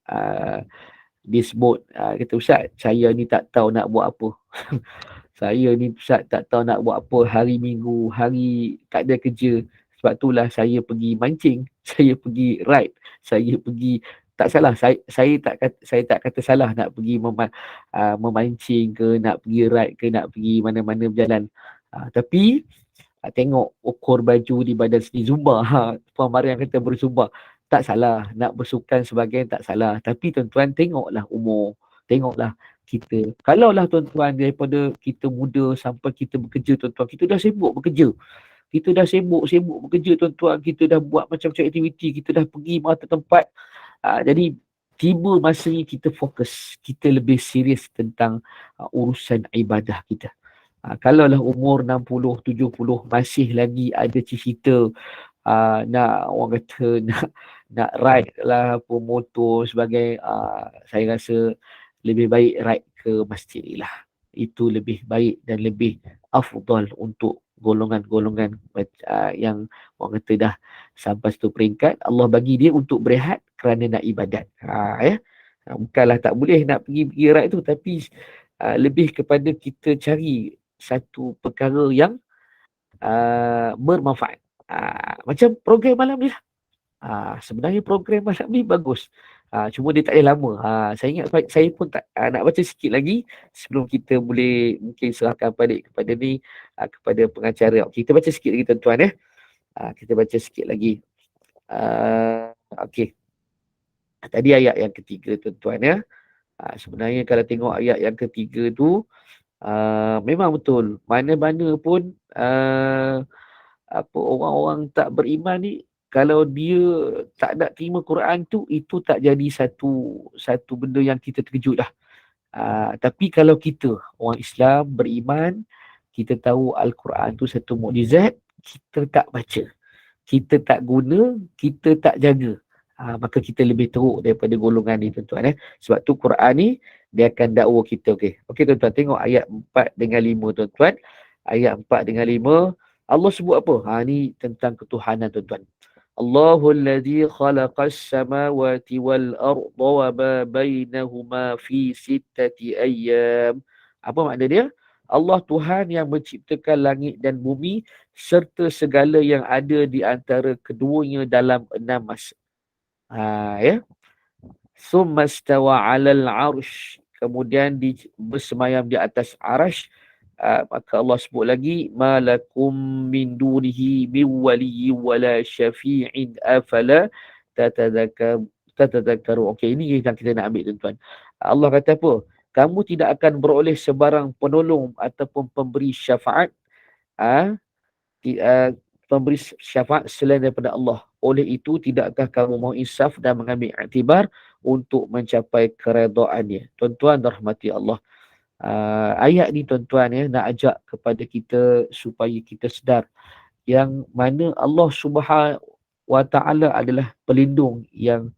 dia sebut, kata Ustaz, saya ni tak tahu nak buat apa. Saya ni Ustaz tak tahu nak buat apa, hari minggu, hari tak ada kerja. Sebab itulah saya pergi mancing, saya pergi ride, saya pergi, tak salah, saya tak kata salah nak pergi memancing ke, nak pergi ride ke, nak pergi mana-mana berjalan. Tapi tengok ukur baju di badan sini, zumba. Puan Mariam kata berzumba, tak salah, nak bersukan sebagainya tak salah. Tapi tuan-tuan, tengoklah umur, tengoklah kita. Kalaulah tuan-tuan daripada kita muda sampai kita bekerja, tuan-tuan, kita dah sibuk bekerja. Kita dah sibuk bekerja, tuan-tuan. Kita dah buat macam-macam aktiviti. Kita dah pergi mata tempat. Jadi, tiba masanya kita fokus. Kita lebih serius tentang urusan ibadah kita. Kalaulah umur 60, 70 masih lagi ada cerita nak, orang kata, nak ride lah, apa, motor sebagai, saya rasa lebih baik ride ke masjid lah. Itu lebih baik dan lebih afdal untuk golongan-golongan yang orang kata dah sampai satu peringkat Allah bagi dia untuk berehat kerana nak ibadat. Bukanlah tak boleh nak pergi ride tu, tapi lebih kepada kita cari satu perkara yang bermanfaat. Macam program malam ni lah. Sebenarnya program malam ni bagus. Cuma dia tak ada lama. Saya ingat saya pun tak nak baca sikit lagi sebelum kita boleh mungkin serahkan balik kepada ni, kepada pengacara. Kita baca sikit lagi tuan-tuan. Kita baca sikit lagi. Okey. Tadi ayat yang ketiga tuan-tuan ya. Sebenarnya kalau tengok ayat yang ketiga tu, memang betul. Mana-mana pun orang-orang tak beriman ni, kalau dia tak nak terima Quran tu, itu tak jadi satu benda yang kita terkejut dah. Tapi kalau kita orang Islam beriman, kita tahu Al-Quran tu satu mukjizat, kita tak baca, kita tak guna, kita tak jaga, maka kita lebih teruk daripada golongan ni tuan-tuan. Sebab tu Quran ni dia akan dakwa kita. Okey tuan-tuan, tengok ayat 4 dengan 5 tuan-tuan. Ayat 4 dengan 5 Allah sebut apa? Ni tentang ketuhanan tuan-tuan. Allahul ladzi khalaqas samawati wal arda wa ma bainahuma fi sittati ayyam. Apa makna dia? Allah Tuhan yang menciptakan langit dan bumi serta segala yang ada di antara keduanya dalam 6 masa. Ya. Summa stawa 'alal 'arsy. Kemudian bersemayam di atas arasy. Maka Allah sebut lagi, malakum min dunihi min waliyyin wala syafi'in afala tatadhakkaru. Okey, ini yang kita nak ambil tuan-tuan. Allah kata apa? Kamu tidak akan beroleh sebarang penolong ataupun pemberi syafaat pemberi syafaat selain daripada Allah. Oleh itu, tidakkah kamu mau insaf dan mengambil iktibar untuk mencapai keredaannya? Tuan-tuan rahmati Allah. Ayat ni tuan-tuan nak ajak kepada kita supaya kita sedar yang mana Allah Subhanahu wa Ta'ala adalah pelindung yang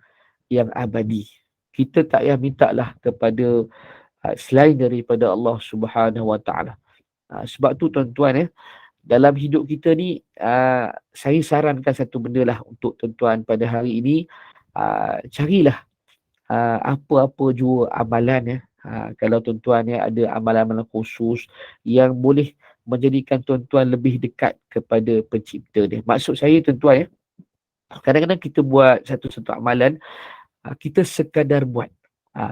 abadi. Kita tak payah minta lah kepada selain daripada Allah Subhanahu wa Ta'ala. Sebab tu tuan-tuan dalam hidup kita ni, saya sarankan satu benda lah untuk tuan-tuan pada hari ini. Carilah apa-apa jua amalan kalau tuan-tuan ada amalan-amalan khusus yang boleh menjadikan tuan-tuan lebih dekat kepada pencipta dia. Maksud saya tuan-tuan kadang-kadang kita buat satu-satu amalan, kita sekadar buat.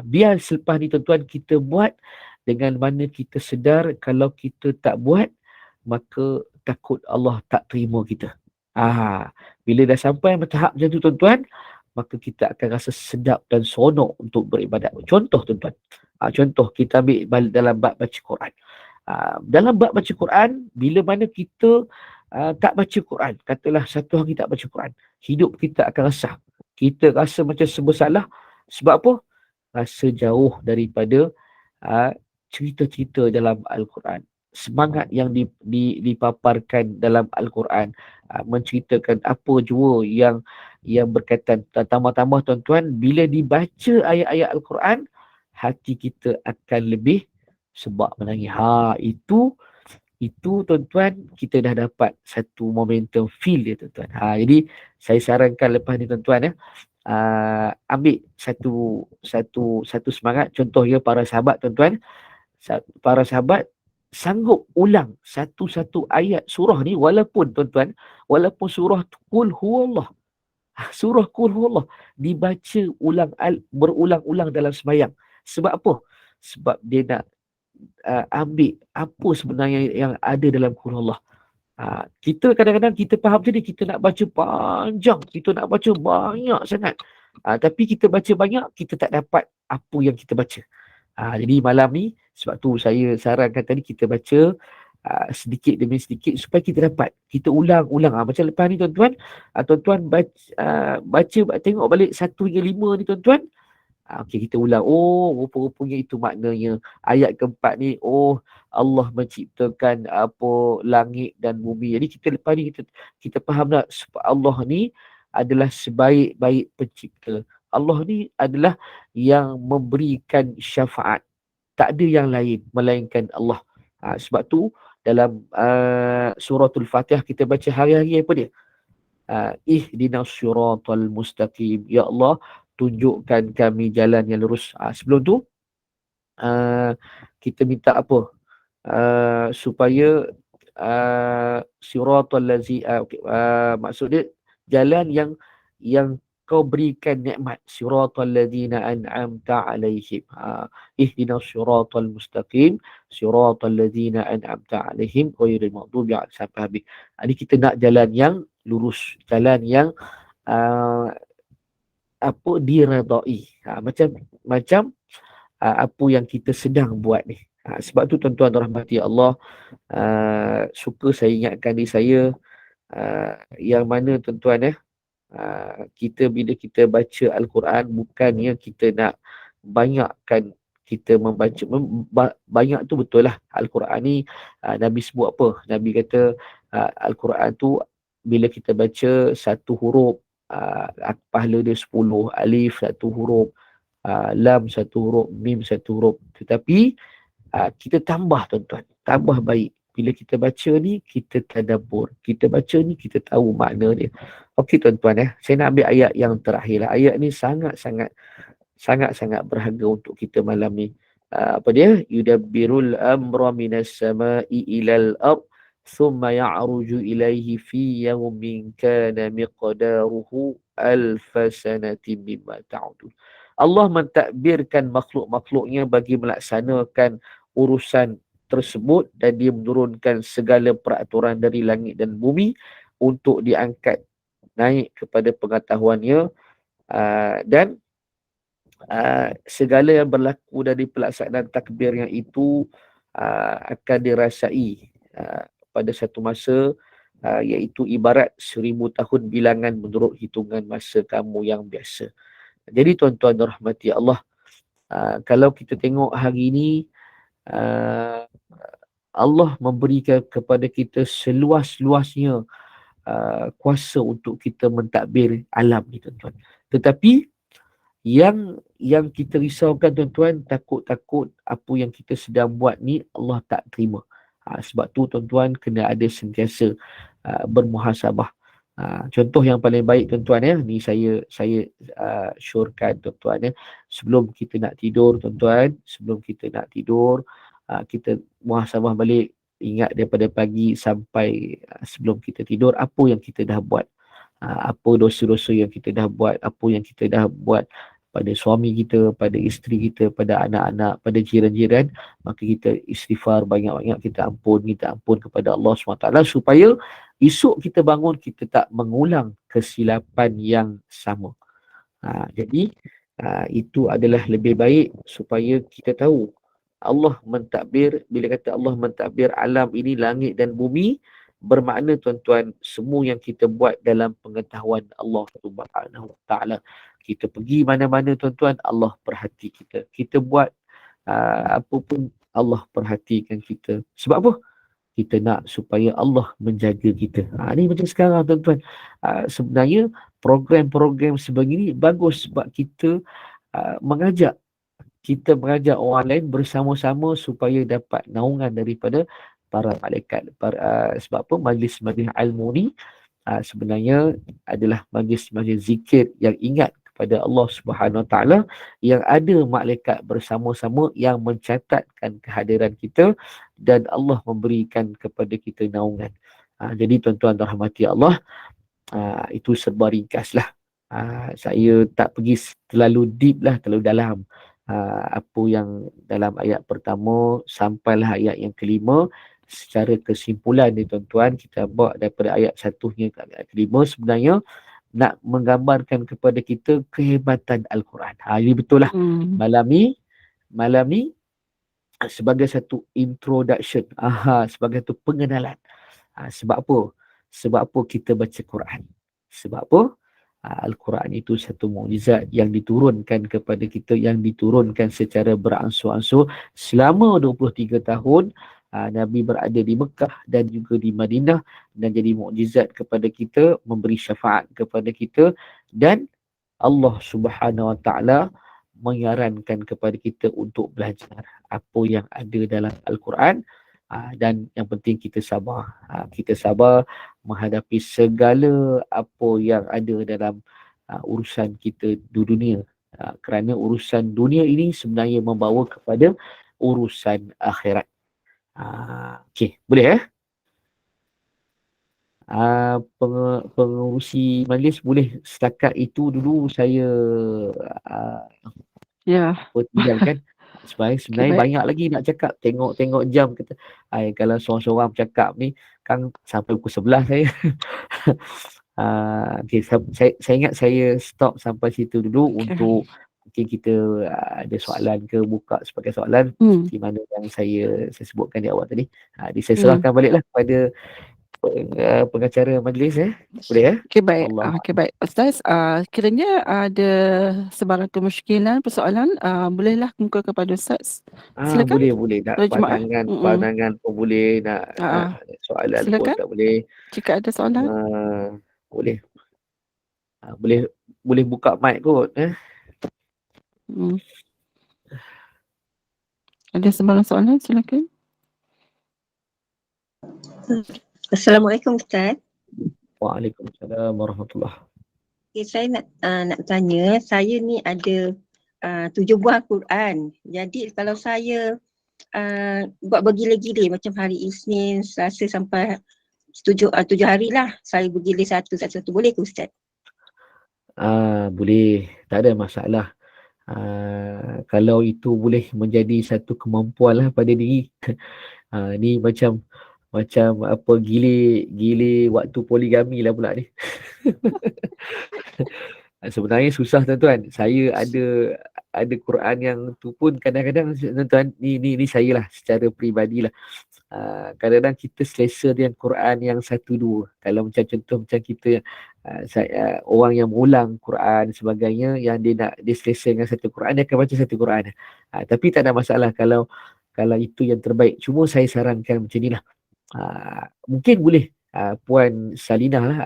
Biar selepas ni tuan-tuan kita buat dengan mana kita sedar kalau kita tak buat, maka takut Allah tak terima kita. Bila dah sampai tahap macam tu tuan-tuan, maka kita akan rasa sedap dan seronok untuk beribadat. Contoh tuan-tuan, contoh kita ambil dalam bab baca Quran. Dalam bab baca Quran, bila mana kita tak baca Quran, katalah satu hari tak baca Quran, hidup kita akan resah. Kita rasa macam bersalah. Sebab apa? Rasa jauh daripada cerita-cerita dalam Al-Quran. Semangat yang dipaparkan dalam Al-Quran, menceritakan apa jua yang berkaitan. Tambah-tambah tuan-tuan, bila dibaca ayat-ayat Al-Quran, hati kita akan lebih sebab menangis. Itu tuan-tuan, kita dah dapat satu momentum feel dia tuan-tuan. Jadi saya sarankan lepas ni tuan-tuan ambil satu semangat. Contoh para sahabat tuan-tuan, para sahabat sanggup ulang satu-satu ayat surah ni, walaupun tuan-tuan, walaupun surah Qul Huwallah, surah Qul Huwallah dibaca berulang-ulang dalam sembahyang. Sebab apa? Sebab dia nak ambil apa sebenarnya yang ada dalam Qul Huwallah. Kita kadang-kadang kita faham macam ni, kita nak baca panjang, kita nak baca banyak sangat. Tapi kita baca banyak, kita tak dapat apa yang kita baca. Jadi malam ni, sebab tu saya sarankan tadi kita baca sedikit demi sedikit supaya kita dapat. Kita ulang-ulang. Macam lepas ni tuan-tuan, tuan-tuan baca tengok balik 1 hingga 5 ni tuan-tuan. Okey, kita ulang. Rupa-rupanya itu maknanya. Ayat keempat ni, Allah menciptakan langit dan bumi. Jadi kita lepas ni kita faham tak, Allah ni adalah sebaik-baik pencipta. Allah ni adalah yang memberikan syafaat. Tak ada yang lain melainkan Allah. Sebab tu dalam suratul Fatihah kita baca hari-hari apa dia? Ihdinas siratal mustaqim. Ya Allah, tunjukkan kami jalan yang lurus. Sebelum tu kita minta apa? Supaya siratal lazi maksud dia jalan yang kau berikan nikmat, siratal ladzina an'amta alaihim. Ihdinas siratal mustaqim, siratal ladzina an'amta alaihim ghairil maghdubi alaihim, sampai habis. Ini kita nak jalan yang lurus, jalan yang diredai. Macam apa yang kita sedang buat ni. Sebab tu tuan-tuan rahmati Allah, suka saya ingatkan diri saya, yang mana tuan-tuan kita bila kita baca Al-Quran, bukannya kita nak banyakkan kita membaca. Banyak tu betul lah. Al-Quran ni Nabi sebut apa? Nabi kata Al-Quran tu bila kita baca satu huruf, pahala dia 10, alif satu huruf, lam satu huruf, mim satu huruf. Tetapi kita tambah tuan-tuan, tambah baik. Bila kita baca ni, kita tadabbur. Kita baca ni, kita tahu makna dia. Okey tuan-tuan, saya nak ambil ayat yang terakhir lah. Ayat ni sangat-sangat berharga untuk kita malam ni. Apa dia? Yudabbirul amra minas sama'i ilal ard thumma ya'ruju ilaihi fi yawmin kana miqdaruhu alfa sanatin mimma ta'udun. Allah mentadbirkan makhluk-makhluknya bagi melaksanakan urusan tersebut, dan dia menurunkan segala peraturan dari langit dan bumi untuk diangkat naik kepada pengetahuannya, dan segala yang berlaku dari pelaksanaan takbirnya itu akan dirasai pada satu masa, iaitu ibarat 1000 tahun bilangan menurut hitungan masa kamu yang biasa. Jadi tuan-tuan rahmati Allah, kalau kita tengok hari ini, Allah memberikan kepada kita seluas-luasnya kuasa untuk kita mentadbir alam ni tuan-tuan. Tetapi yang kita risaukan tuan-tuan, takut-takut apa yang kita sedang buat ni Allah tak terima. Sebab tu tuan-tuan kena ada sentiasa bermuhasabah. Contoh yang paling baik tuan-tuan, ni saya syorkan tuan-tuan, sebelum kita nak tidur tuan-tuan, kita muhasabah balik, ingat daripada pagi sampai sebelum kita tidur, apa yang kita dah buat, apa dosa-dosa yang kita dah buat, apa yang kita dah buat pada suami kita, pada isteri kita, pada anak-anak, pada jiran-jiran. Maka kita istighfar banyak-banyak, kita ampun kepada Allah SWT, supaya esok kita bangun, kita tak mengulang kesilapan yang sama. Jadi itu adalah lebih baik, supaya kita tahu Allah mentadbir. Bila kata Allah mentadbir alam ini, langit dan bumi, bermakna tuan-tuan, semua yang kita buat dalam pengetahuan Allah Subhanahu Wa Taala. Kita pergi mana-mana tuan-tuan, Allah perhati kita. Kita buat apa pun, Allah perhatikan kita. Sebab apa? Kita nak supaya Allah menjaga kita. Ni macam sekarang tuan-tuan. Sebenarnya program-program sebegini bagus, sebab kita mengajak orang lain bersama-sama supaya dapat naungan daripada para malaikat. Sebab apa? Majlis-majlis ilmu ni sebenarnya adalah majlis-majlis zikir yang ingat kepada Allah Subhanahu Wa Taala, yang ada malaikat bersama-sama yang mencatatkan kehadiran kita, dan Allah memberikan kepada kita naungan. Jadi tuan-tuan rahmati Allah, itu serba ringkas lah. Saya tak pergi terlalu deep lah, terlalu dalam. Apa yang dalam ayat pertama sampailah ayat yang kelima. Secara kesimpulan ni tuan-tuan, kita bawa daripada ayat 1 hingga ayat kelima, sebenarnya nak menggambarkan kepada kita kehebatan Al-Quran. Ini betul lah. Malam ni sebagai satu introduction, sebagai satu pengenalan. Sebab apa? Sebab apa kita baca Quran? Sebab apa? Al-Quran itu satu mukjizat yang diturunkan kepada kita, yang diturunkan secara beransur-ansur selama 23 tahun. Nabi berada di Mekah dan juga di Madinah, dan jadi mukjizat kepada kita, memberi syafaat kepada kita, dan Allah Subhanahu Wa Taala menyarankan kepada kita untuk belajar apa yang ada dalam Al-Quran. Dan yang penting kita sabar. Kita sabar menghadapi segala apa yang ada dalam urusan kita di dunia. Kerana urusan dunia ini sebenarnya membawa kepada urusan akhirat. Okey, boleh ya? Pengurusi majlis boleh setakat itu dulu saya Ya. tinggalkan. Sebenarnya baik. banyak lagi nak cakap. Tengok jam kata. Kalau seorang-seorang bercakap ni kan sampai pukul 11 saya. Okay, saya ingat saya stop sampai situ dulu Okay. untuk mungkin kita ada soalan ke buka sebagai soalan di mana yang saya sebutkan di awal tadi. Jadi saya serahkan baliklah kepada pengacara majlis boleh ya? Okey, baik. Allah. Okey, baik. Ustaz, kiranya ada sebarang kemusykilan, persoalan, bolehlah muka kepada Ustaz. Silakan. Boleh nak Pada jemaah. pandangan pun boleh, nak soalan pun Silakan. tak boleh. Jika ada soalan. Boleh. Boleh buka mic kot Ada sebarang soalan, silakan. Assalamualaikum Ustaz. Waalaikumsalam warahmatullahi. Okay, saya nak tanya, saya ni ada 7 buah Quran. Jadi kalau saya buat bergila-gila macam hari Isnin, Selasa sampai 7 hari lah, saya bergila satu-satu, boleh ke Ustaz? Boleh, tak ada masalah. Kalau itu boleh menjadi satu kemampuan lah pada diri. Ni macam apa gile waktu poligami lah pula ni. Sebenarnya susah tuan-tuan. Saya ada Quran yang tu pun kadang-kadang tuan-tuan ni saya lah secara peribadi lah. Kadang-kadang kita selesa dengan Quran yang 1-2. Kalau macam contoh macam kita orang yang mengulang Quran sebagainya, yang dia selesa dengan satu Quran, dia akan baca satu Quran. Tapi tak ada masalah kalau itu yang terbaik. Cuma saya sarankan macam ni lah. Mungkin boleh Puan Salinah lah,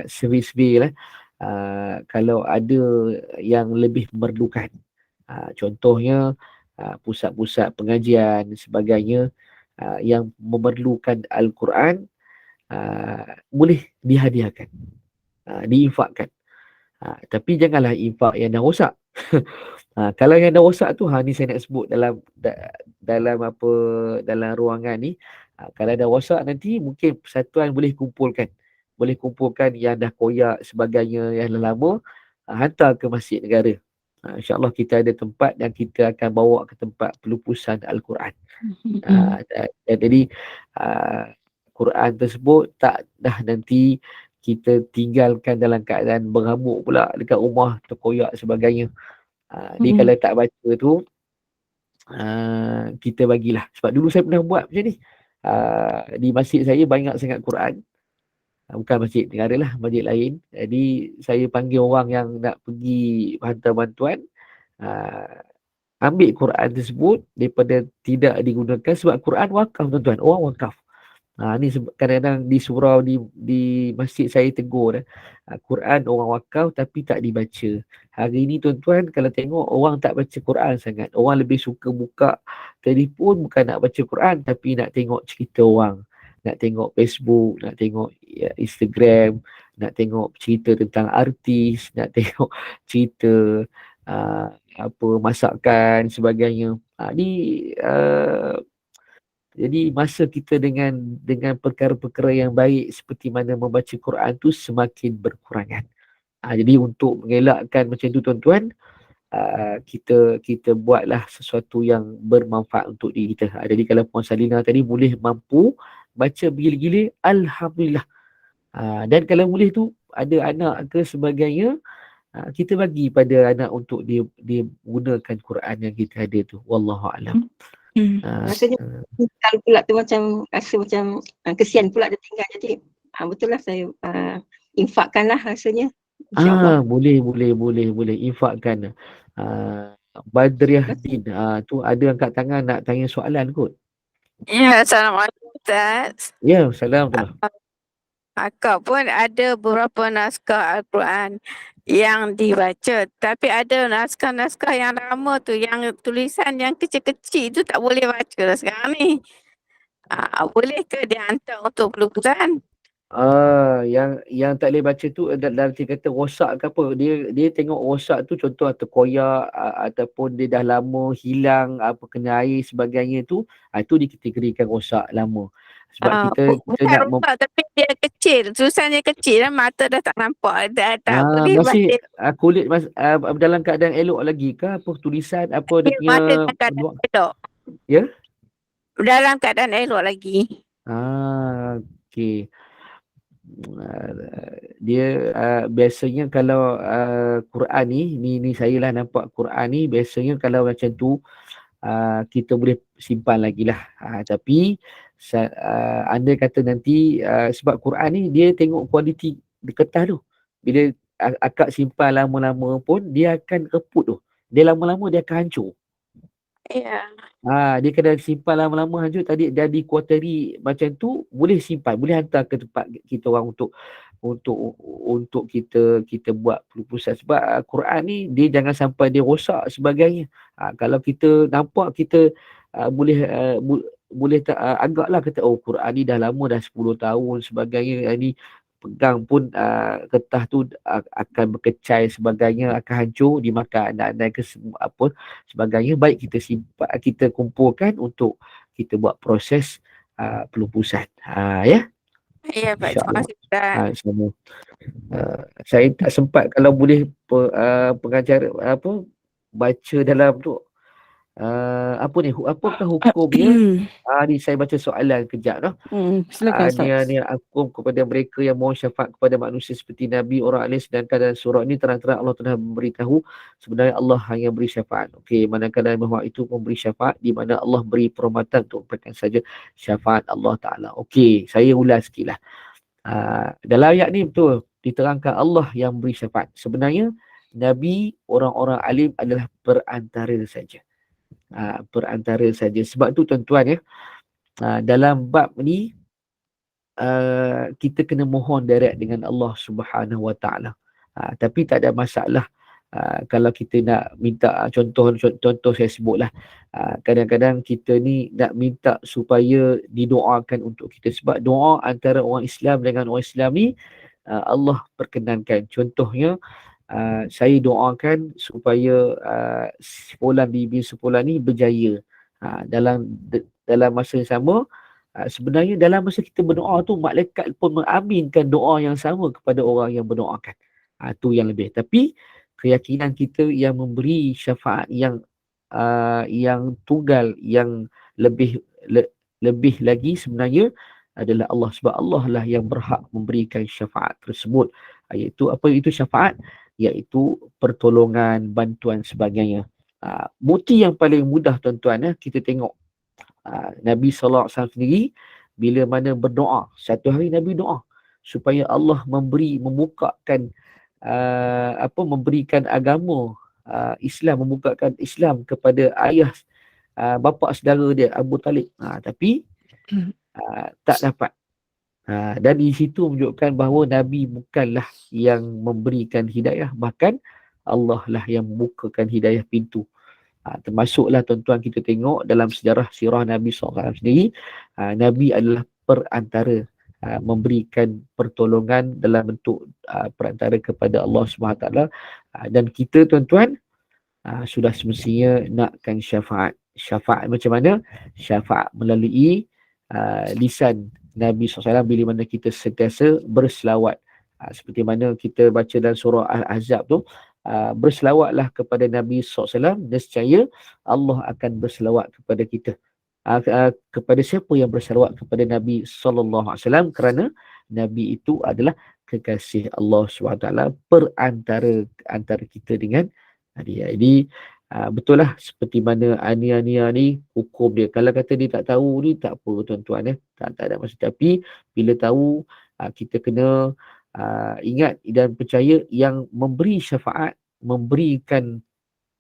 servis B lah, kalau ada yang lebih memerlukan, contohnya pusat-pusat pengajian sebagainya yang memerlukan Al-Quran, boleh dihadiahkan, diinfakkan. Tapi janganlah infak yang dah rosak. Kalau yang dah rosak tu, ni saya nak sebut dalam ruangan ni. Kalau dah rosak nanti mungkin persatuan boleh kumpulkan yang dah koyak sebagainya, yang dah lama, hantar ke Masjid Negara. InsyaAllah kita ada tempat dan kita akan bawa ke tempat pelupusan Al-Quran. Jadi Quran tersebut tak dah nanti kita tinggalkan dalam keadaan berhamuk pula dekat rumah, terkoyak sebagainya. Ni kalau tak baca tu, kita bagilah. Sebab dulu saya pernah buat macam ni. Di masjid saya banyak sangat Quran. Bukan masjid negara lah, masjid lain. Jadi saya panggil orang yang nak pergi hantar bantuan, ambil Quran tersebut daripada tidak digunakan, sebab Quran wakaf tuan-tuan, orang wakaf. Ni kadang-kadang di surau di masjid saya tegur, Quran orang wakaf tapi tak dibaca. Hari ni tuan-tuan kalau tengok orang tak baca Quran sangat. Orang lebih suka buka telefon, bukan nak baca Quran tapi nak tengok cerita orang, nak tengok Facebook, nak tengok Instagram, nak tengok cerita tentang artis, nak tengok cerita masakan sebagainya. Jadi masa kita dengan perkara-perkara yang baik seperti mana membaca Quran tu semakin berkurangan. Jadi untuk mengelakkan macam tu tuan-tuan, kita buatlah sesuatu yang bermanfaat untuk diri kita. Jadi kalau Puan Salina tadi boleh mampu baca bergila-gila, alhamdulillah. Dan kalau boleh tu ada anak ke sebagainya, kita bagi pada anak untuk dia gunakan Quran yang kita ada tu. Wallahu a'lam. Rasanya kalau pula tu macam rasa macam kesian pula dia tinggal, jadi betul lah saya infakkan lah rasanya. Boleh infakkan. Badriahdin tu ada angkat tangan nak tanya soalan kot. Ya, Assalamualaikum Ustaz. Ya, Assalamualaikum. Akak pun ada beberapa naskah Al-Quran yang dibaca, tapi ada naskah-naskah yang lama tu, yang tulisan yang kecil-kecil tu tak boleh baca sekarang ni. Boleh ke dia hantar untuk pelupusan? Yang tak boleh baca tu dalam dia kata rosak ke apa. Dia tengok rosak tu contoh terkoyak ataupun dia dah lama hilang apa kena air sebagainya tu, itu dikategorikan rosak lama. Sebab kita Bukan nak rosak tapi dia kecil. Tulisannya kecil dan mata dah tak nampak. Dah tak boleh masih baca. kulit dalam keadaan elok lagi ke apa tulisan apa dia punya Mata dalam keadaan elok. Ya? Dalam keadaan elok lagi. Okey. Dia biasanya kalau Quran ni saya lah nampak Quran ni biasanya kalau macam tu kita boleh simpan lagi lah. Tapi anda kata nanti sebab Quran ni dia tengok kualiti kertas tu. Bila akak simpan lama-lama pun dia akan reput tu. Dia lama-lama dia akan hancur. Ya. Dia kena simpan lama-lama hancur. Tadi jadi quarterly macam tu boleh simpan, boleh hantar ke tempat kita orang untuk kita buat pelupusan. Sebab Quran ni dia jangan sampai dia rosak sebagainya. Kalau kita nampak kita boleh agaklah kata Quran ni dah lama dah 10 tahun sebagainya, ni pegang pun kertas tu akan berkecai sebagainya, akan hancur dimakan anak-anak ke apa sebagainya. Baik kita simpan, kita kumpulkan untuk kita buat proses pelupusan. Ya. Ya, Pak. Terima kasih, Ustaz. Sama. Saya tak sempat kalau boleh pengajar baca dalam tu apakah hukumnya ni saya baca soalan kejap dah. Silakan Ustaz. Ni hukum kepada mereka yang mohon syafaat kepada manusia seperti Nabi, orang alim, sedangkan dalam surah ni terang-terang Allah telah memberitahu sebenarnya Allah hanya beri syafaat. Okey, manakala bahawa itu memberi syafaat di mana Allah beri perhormatan untuk memberikan saja syafaat Allah Ta'ala. Okey, saya ulas sikit lah. Dalam ayat ni betul diterangkan Allah yang beri syafaat. Sebenarnya Nabi, orang-orang alim adalah perantara saja. Perantara saja. Sebab tu tuan-tuan ya, dalam bab ni kita kena mohon direct dengan Allah Subhanahu Wa Taala. Tapi tak ada masalah kalau kita nak minta contoh saya sebutlah. Kadang-kadang kita ni nak minta supaya didoakan untuk kita, sebab doa antara orang Islam dengan orang Islam ni Allah perkenankan. Contohnya saya doakan supaya sepulan bin sepulan ni berjaya dalam masa yang sama. Sebenarnya dalam masa kita berdoa tu malaikat pun mengaminkan doa yang sama kepada orang yang berdoakan. Tu yang lebih. Tapi keyakinan kita yang memberi syafaat yang tunggal, yang lebih lagi sebenarnya adalah Allah, sebab Allah lah yang berhak memberikan syafaat tersebut. Iaitu apa itu syafaat? Iaitu pertolongan, bantuan sebagainya. Bukti yang paling mudah tuan-tuan kita tengok Nabi SAW sendiri bila mana berdoa. Satu hari Nabi doa supaya Allah membukakan memberikan agama Islam, membukakan Islam kepada ayah bapa saudara dia Abu Talib. Tapi tak dapat. Dan di situ menunjukkan bahawa Nabi bukanlah yang memberikan hidayah, bahkan Allah lah yang membukakan hidayah pintu. Termasuklah tuan-tuan kita tengok dalam sejarah sirah Nabi SAW sendiri, Nabi adalah perantara memberikan pertolongan dalam bentuk perantara kepada Allah SWT. Dan kita tuan-tuan sudah semestinya nakkan syafaat. Syafaat macam mana? Syafaat melalui lisan Nabi SAW bila mana kita sentiasa berselawat. Seperti mana kita baca dalam surah Al-Ahzab tu, berselawatlah kepada Nabi SAW, nescaya Allah akan berselawat kepada kita. Kepada siapa yang berselawat kepada Nabi SAW? Kerana Nabi itu adalah kekasih Allah SWT, antara kita dengan dia. Jadi betul lah seperti mana Ania ni hukum dia. Kalau kata dia tak tahu ni tak apa tuan-tuan tak ada masalah. Tapi bila tahu kita kena ingat dan percaya yang memberi syafaat, memberikan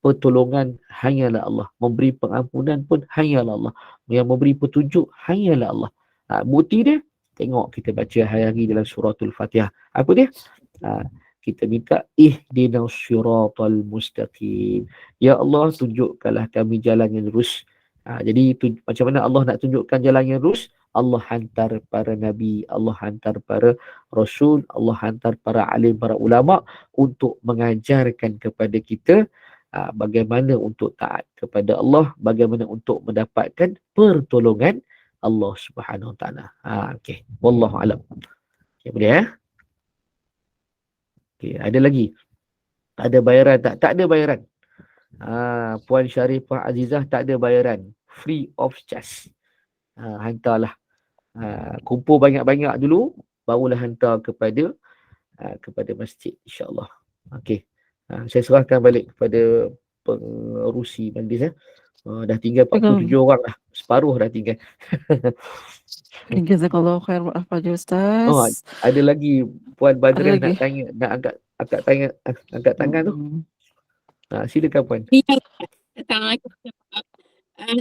pertolongan hanyalah Allah, memberi pengampunan pun hanyalah Allah, yang memberi petunjuk hanyalah Allah. Bukti dia tengok kita baca hari-hari dalam suratul Fatihah. Apa dia? Kita minta ihdinas siratal mustaqim. Ya Allah, tunjukkanlah kami jalan yang lurus. Jadi macam mana Allah nak tunjukkan jalan yang lurus? Allah hantar para nabi, Allah hantar para rasul, Allah hantar para alim, para ulama untuk mengajarkan kepada kita bagaimana untuk taat kepada Allah, bagaimana untuk mendapatkan pertolongan Allah Subhanahu Wa Taala. Okey, wallahu alam. Okey, boleh ya? Okey, ada lagi. Ada bayaran tak? Tak ada bayaran. Puan Syarifah Azizah, tak ada bayaran. Free of charge. Hantarlah. Kumpul banyak-banyak dulu, barulah hantar kepada masjid, insya-Allah. Okey. Saya serahkan balik kepada pengerusi majlis. Dah tinggal 47 orang dah. Separuh dah tinggal. Jazakallahu khair wa afal Ustaz. Ada lagi Puan Ada Badriah lagi. nak tanya, nak angkat tangan tu. Silakan Puan.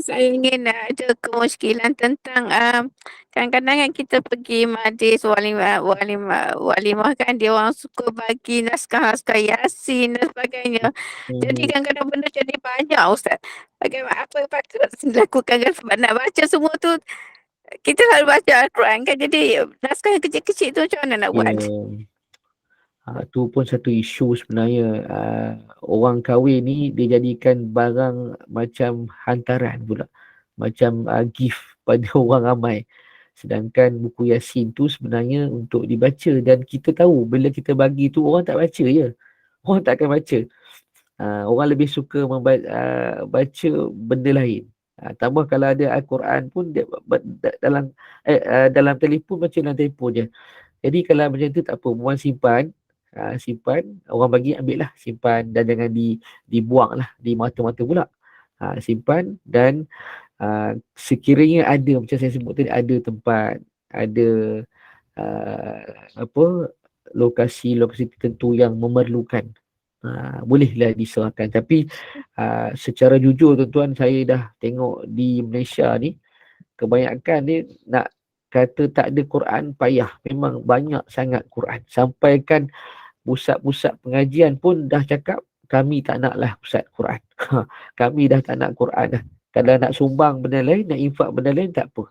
Saya ingin ada kemusykilan tentang kadang-kadang kan kita pergi majlis walimah kan, dia orang suka bagi naskah-naskah Yasin dan sebagainya. Jadi kadang-kadang benda jadi banyak Ustaz. Bagaimana, apa yang patut dilakukan kan, sebab nak baca semua tu kita selalu baca Al-Quran kan, jadi naskah yang kecil-kecil tu macam mana nak buat? Tu pun satu isu sebenarnya. Orang kahwin ni dia jadikan barang macam hantaran pula, macam gift pada orang ramai. Sedangkan buku Yasin tu sebenarnya untuk dibaca, dan kita tahu bila kita bagi tu orang tak baca je. Orang tak akan baca. Orang lebih suka baca benda lain. Tambah kalau ada Al-Quran pun dia, dalam telefon, baca dalam telefon je. Jadi kalau macam tu tak apa, Puan simpan, orang bagi ambil lah, simpan, dan jangan dibuang lah di mata-mata pula. Simpan, dan sekiranya ada, macam saya sebut tadi, ada tempat, ada lokasi tertentu yang memerlukan, bolehlah diserahkan. Tapi secara jujur tuan-tuan, saya dah tengok di Malaysia ni, kebanyakan dia nak kata tak ada Quran payah. Memang banyak sangat Quran. Sampaikan pusat-pusat pengajian pun dah cakap, kami tak naklah pusat Quran. Kami dah tak nak Quran dah. Kalau nak sumbang benda lain, nak infak benda lain, tak apa.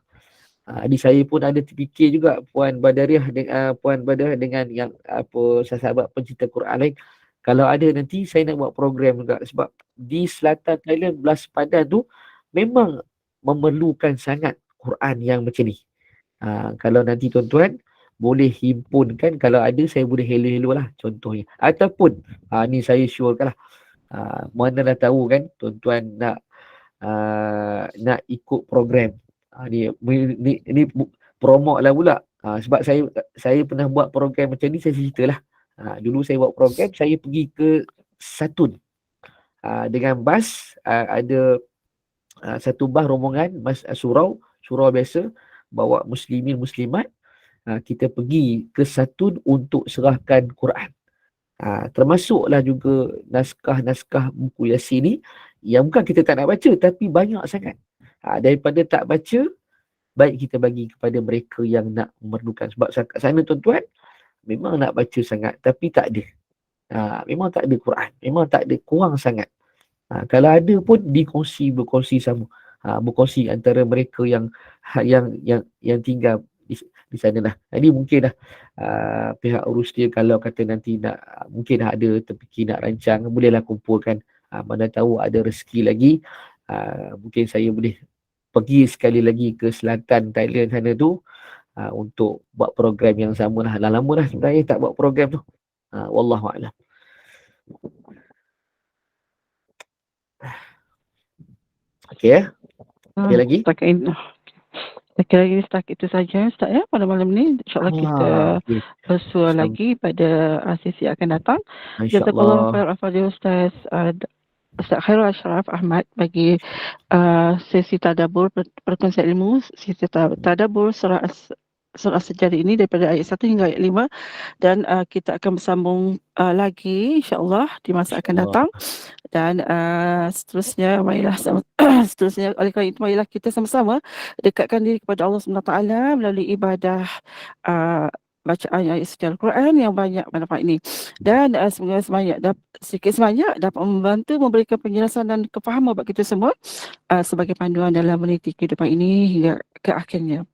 Adik saya pun ada terfikir juga, Puan Badariah dengan yang sahabat pencinta Quran lain. Kalau ada nanti saya nak buat program juga, sebab di selatan Thailand, belah sepadan tu memang memerlukan sangat Quran yang macam ni. Kalau nanti tuan-tuan boleh himpunkan, kalau ada saya boleh hello-hello lah contohnya. Ataupun ni saya syorkan lah, mana dah tahu kan tuan-tuan nak ikut program. Ni promote lah pula. Sebab saya pernah buat program macam ni, saya cerita lah. Dulu saya buat program, saya pergi ke Satun dengan bas, ada satu bas rombongan surau biasa, bawa muslimin muslimat. Kita pergi ke Satun untuk serahkan Quran. Termasuklah juga naskah-naskah buku Yasin ni, yang bukan kita tak nak baca, tapi banyak sangat. Daripada tak baca, baik kita bagi kepada mereka yang nak memerlukan. Sebab kat sana tuan-tuan, memang nak baca sangat, tapi tak ada. Memang tak ada Quran. Memang tak ada, kurang sangat. Kalau ada pun berkongsi sama. Berkongsi antara mereka yang tinggal di sana lah. Jadi mungkin pihak urus dia kalau kata nanti nak, mungkin ada terfikir nak rancang, bolehlah kumpulkan. Mana tahu ada rezeki lagi, mungkin saya boleh pergi sekali lagi ke selatan Thailand sana tu, untuk buat program yang sama lah. Dah lama dah sebenarnya tak buat program tu. Wallahualam. Okey ya. Ada lagi? Saya kira ini setakat itu saja Ustaz ya, pada malam ni. InsyaAllah kita bersua lagi pada sesi akan datang. Jazakallahu khair al-fadhil Ustaz Khairul Ashraf Ahmad bagi sesi tadabbur perkongsian ilmu, sesi tadabbur surah As-Sajdah ini daripada ayat 1 hingga ayat 5, dan kita akan bersambung lagi insya-Allah di masa akan datang. Dan seterusnya oleh kerana itu marilah kita sama-sama dekatkan diri kepada Allah SWT melalui ibadah bacaan ayat suci Al-Quran yang banyak manfaat ini. Dan semoga sebanyak sikit sebanyak dapat membantu memberikan penjelasan dan kefahaman buat kita semua sebagai panduan dalam meniti kehidupan ini hingga ke akhirnya.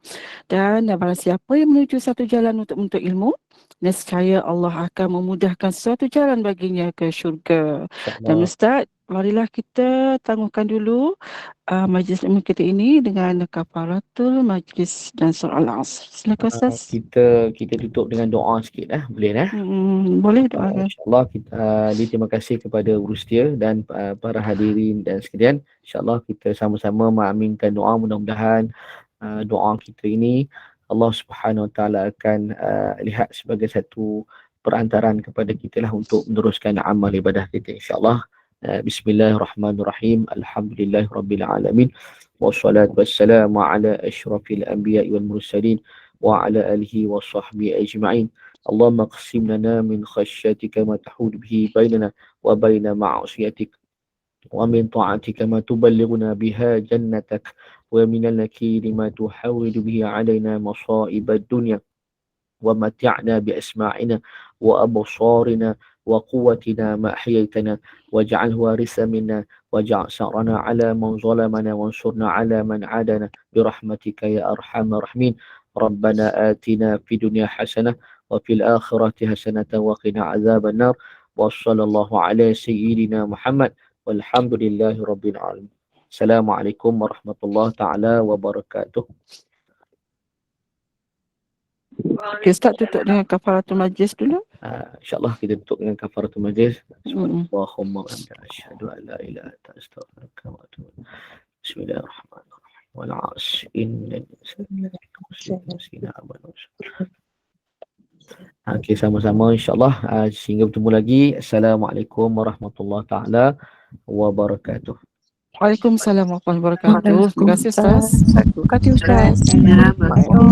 Dan barang siapa yang menuju satu jalan untuk menuntut ilmu, nescaya Allah akan memudahkan suatu jalan baginya ke syurga. Dan Ustaz, marilah kita tangguhkan dulu majlis ilmu kita ini dengan kafaratul majlis dan surah Al-Asr. Silakan Ustaz. Kita tutup dengan doa sikit boleh Boleh doakan. InsyaAllah kita terima kasih kepada Urustia dan para hadirin dan sekalian. InsyaAllah kita sama-sama mengaminkan doa, mudah-mudahan doa kita ini Allah Subhanahu Wa Taala akan lihat sebagai satu perantaraan kepada kita lah untuk meneruskan amal ibadah kita, insyaAllah. Bismillahirrahmanirrahim. Alhamdulillahirabbil alamin. Wassalatu wassalamu ala asyrafil anbiya'i wal mursalin wa ala alihi wa sahbihi ajma'in. Allahumma qsim lana min khasyatika ma tahud bihi bainana wa baina ma'asiyatik wa min ta'atika ma tuballighuna biha jannatak wa min al-nakiri ma tuhawwidu bihi alaina masa'ib ad-dunya wa mat'na bi asma'ina wa absarina wa quwwatina ma ahyaytana waj'alhu waritha minna waj'al sa'rana 'ala man zalamana wansurna 'ala man 'adana bi rahmatika ya arhamar rahimin. Rabbana atina fid dunya hasanah wa fil akhirati hasanatan wa qina 'adzaban nar. Wa sallallahu ala sayyidina Muhammad walhamdulillahi rabbil alamin. Assalamualaikum warahmatullahi taala wabarakatuh. Okay, Ustaz tutup dengan kafaratul majlis dulu. InsyaAllah kita tutup dengan kafaratul majlis. Subhanallahumma wa bihamdika asyhadu an la ilaha illa anta astaghfiruka wa atubu ilaik. Bismillahirrahmanirrahim. Wal 'asri innal insana lafi khusr. Okey, sama-sama insyaAllah. Sehingga bertemu lagi. Assalamualaikum warahmatullahi taala wabarakatuh. Waalaikumsalam warahmatullahi wabarakatuh. Terima kasih Ustaz. Terima kasih Ustaz. Assalamualaikum.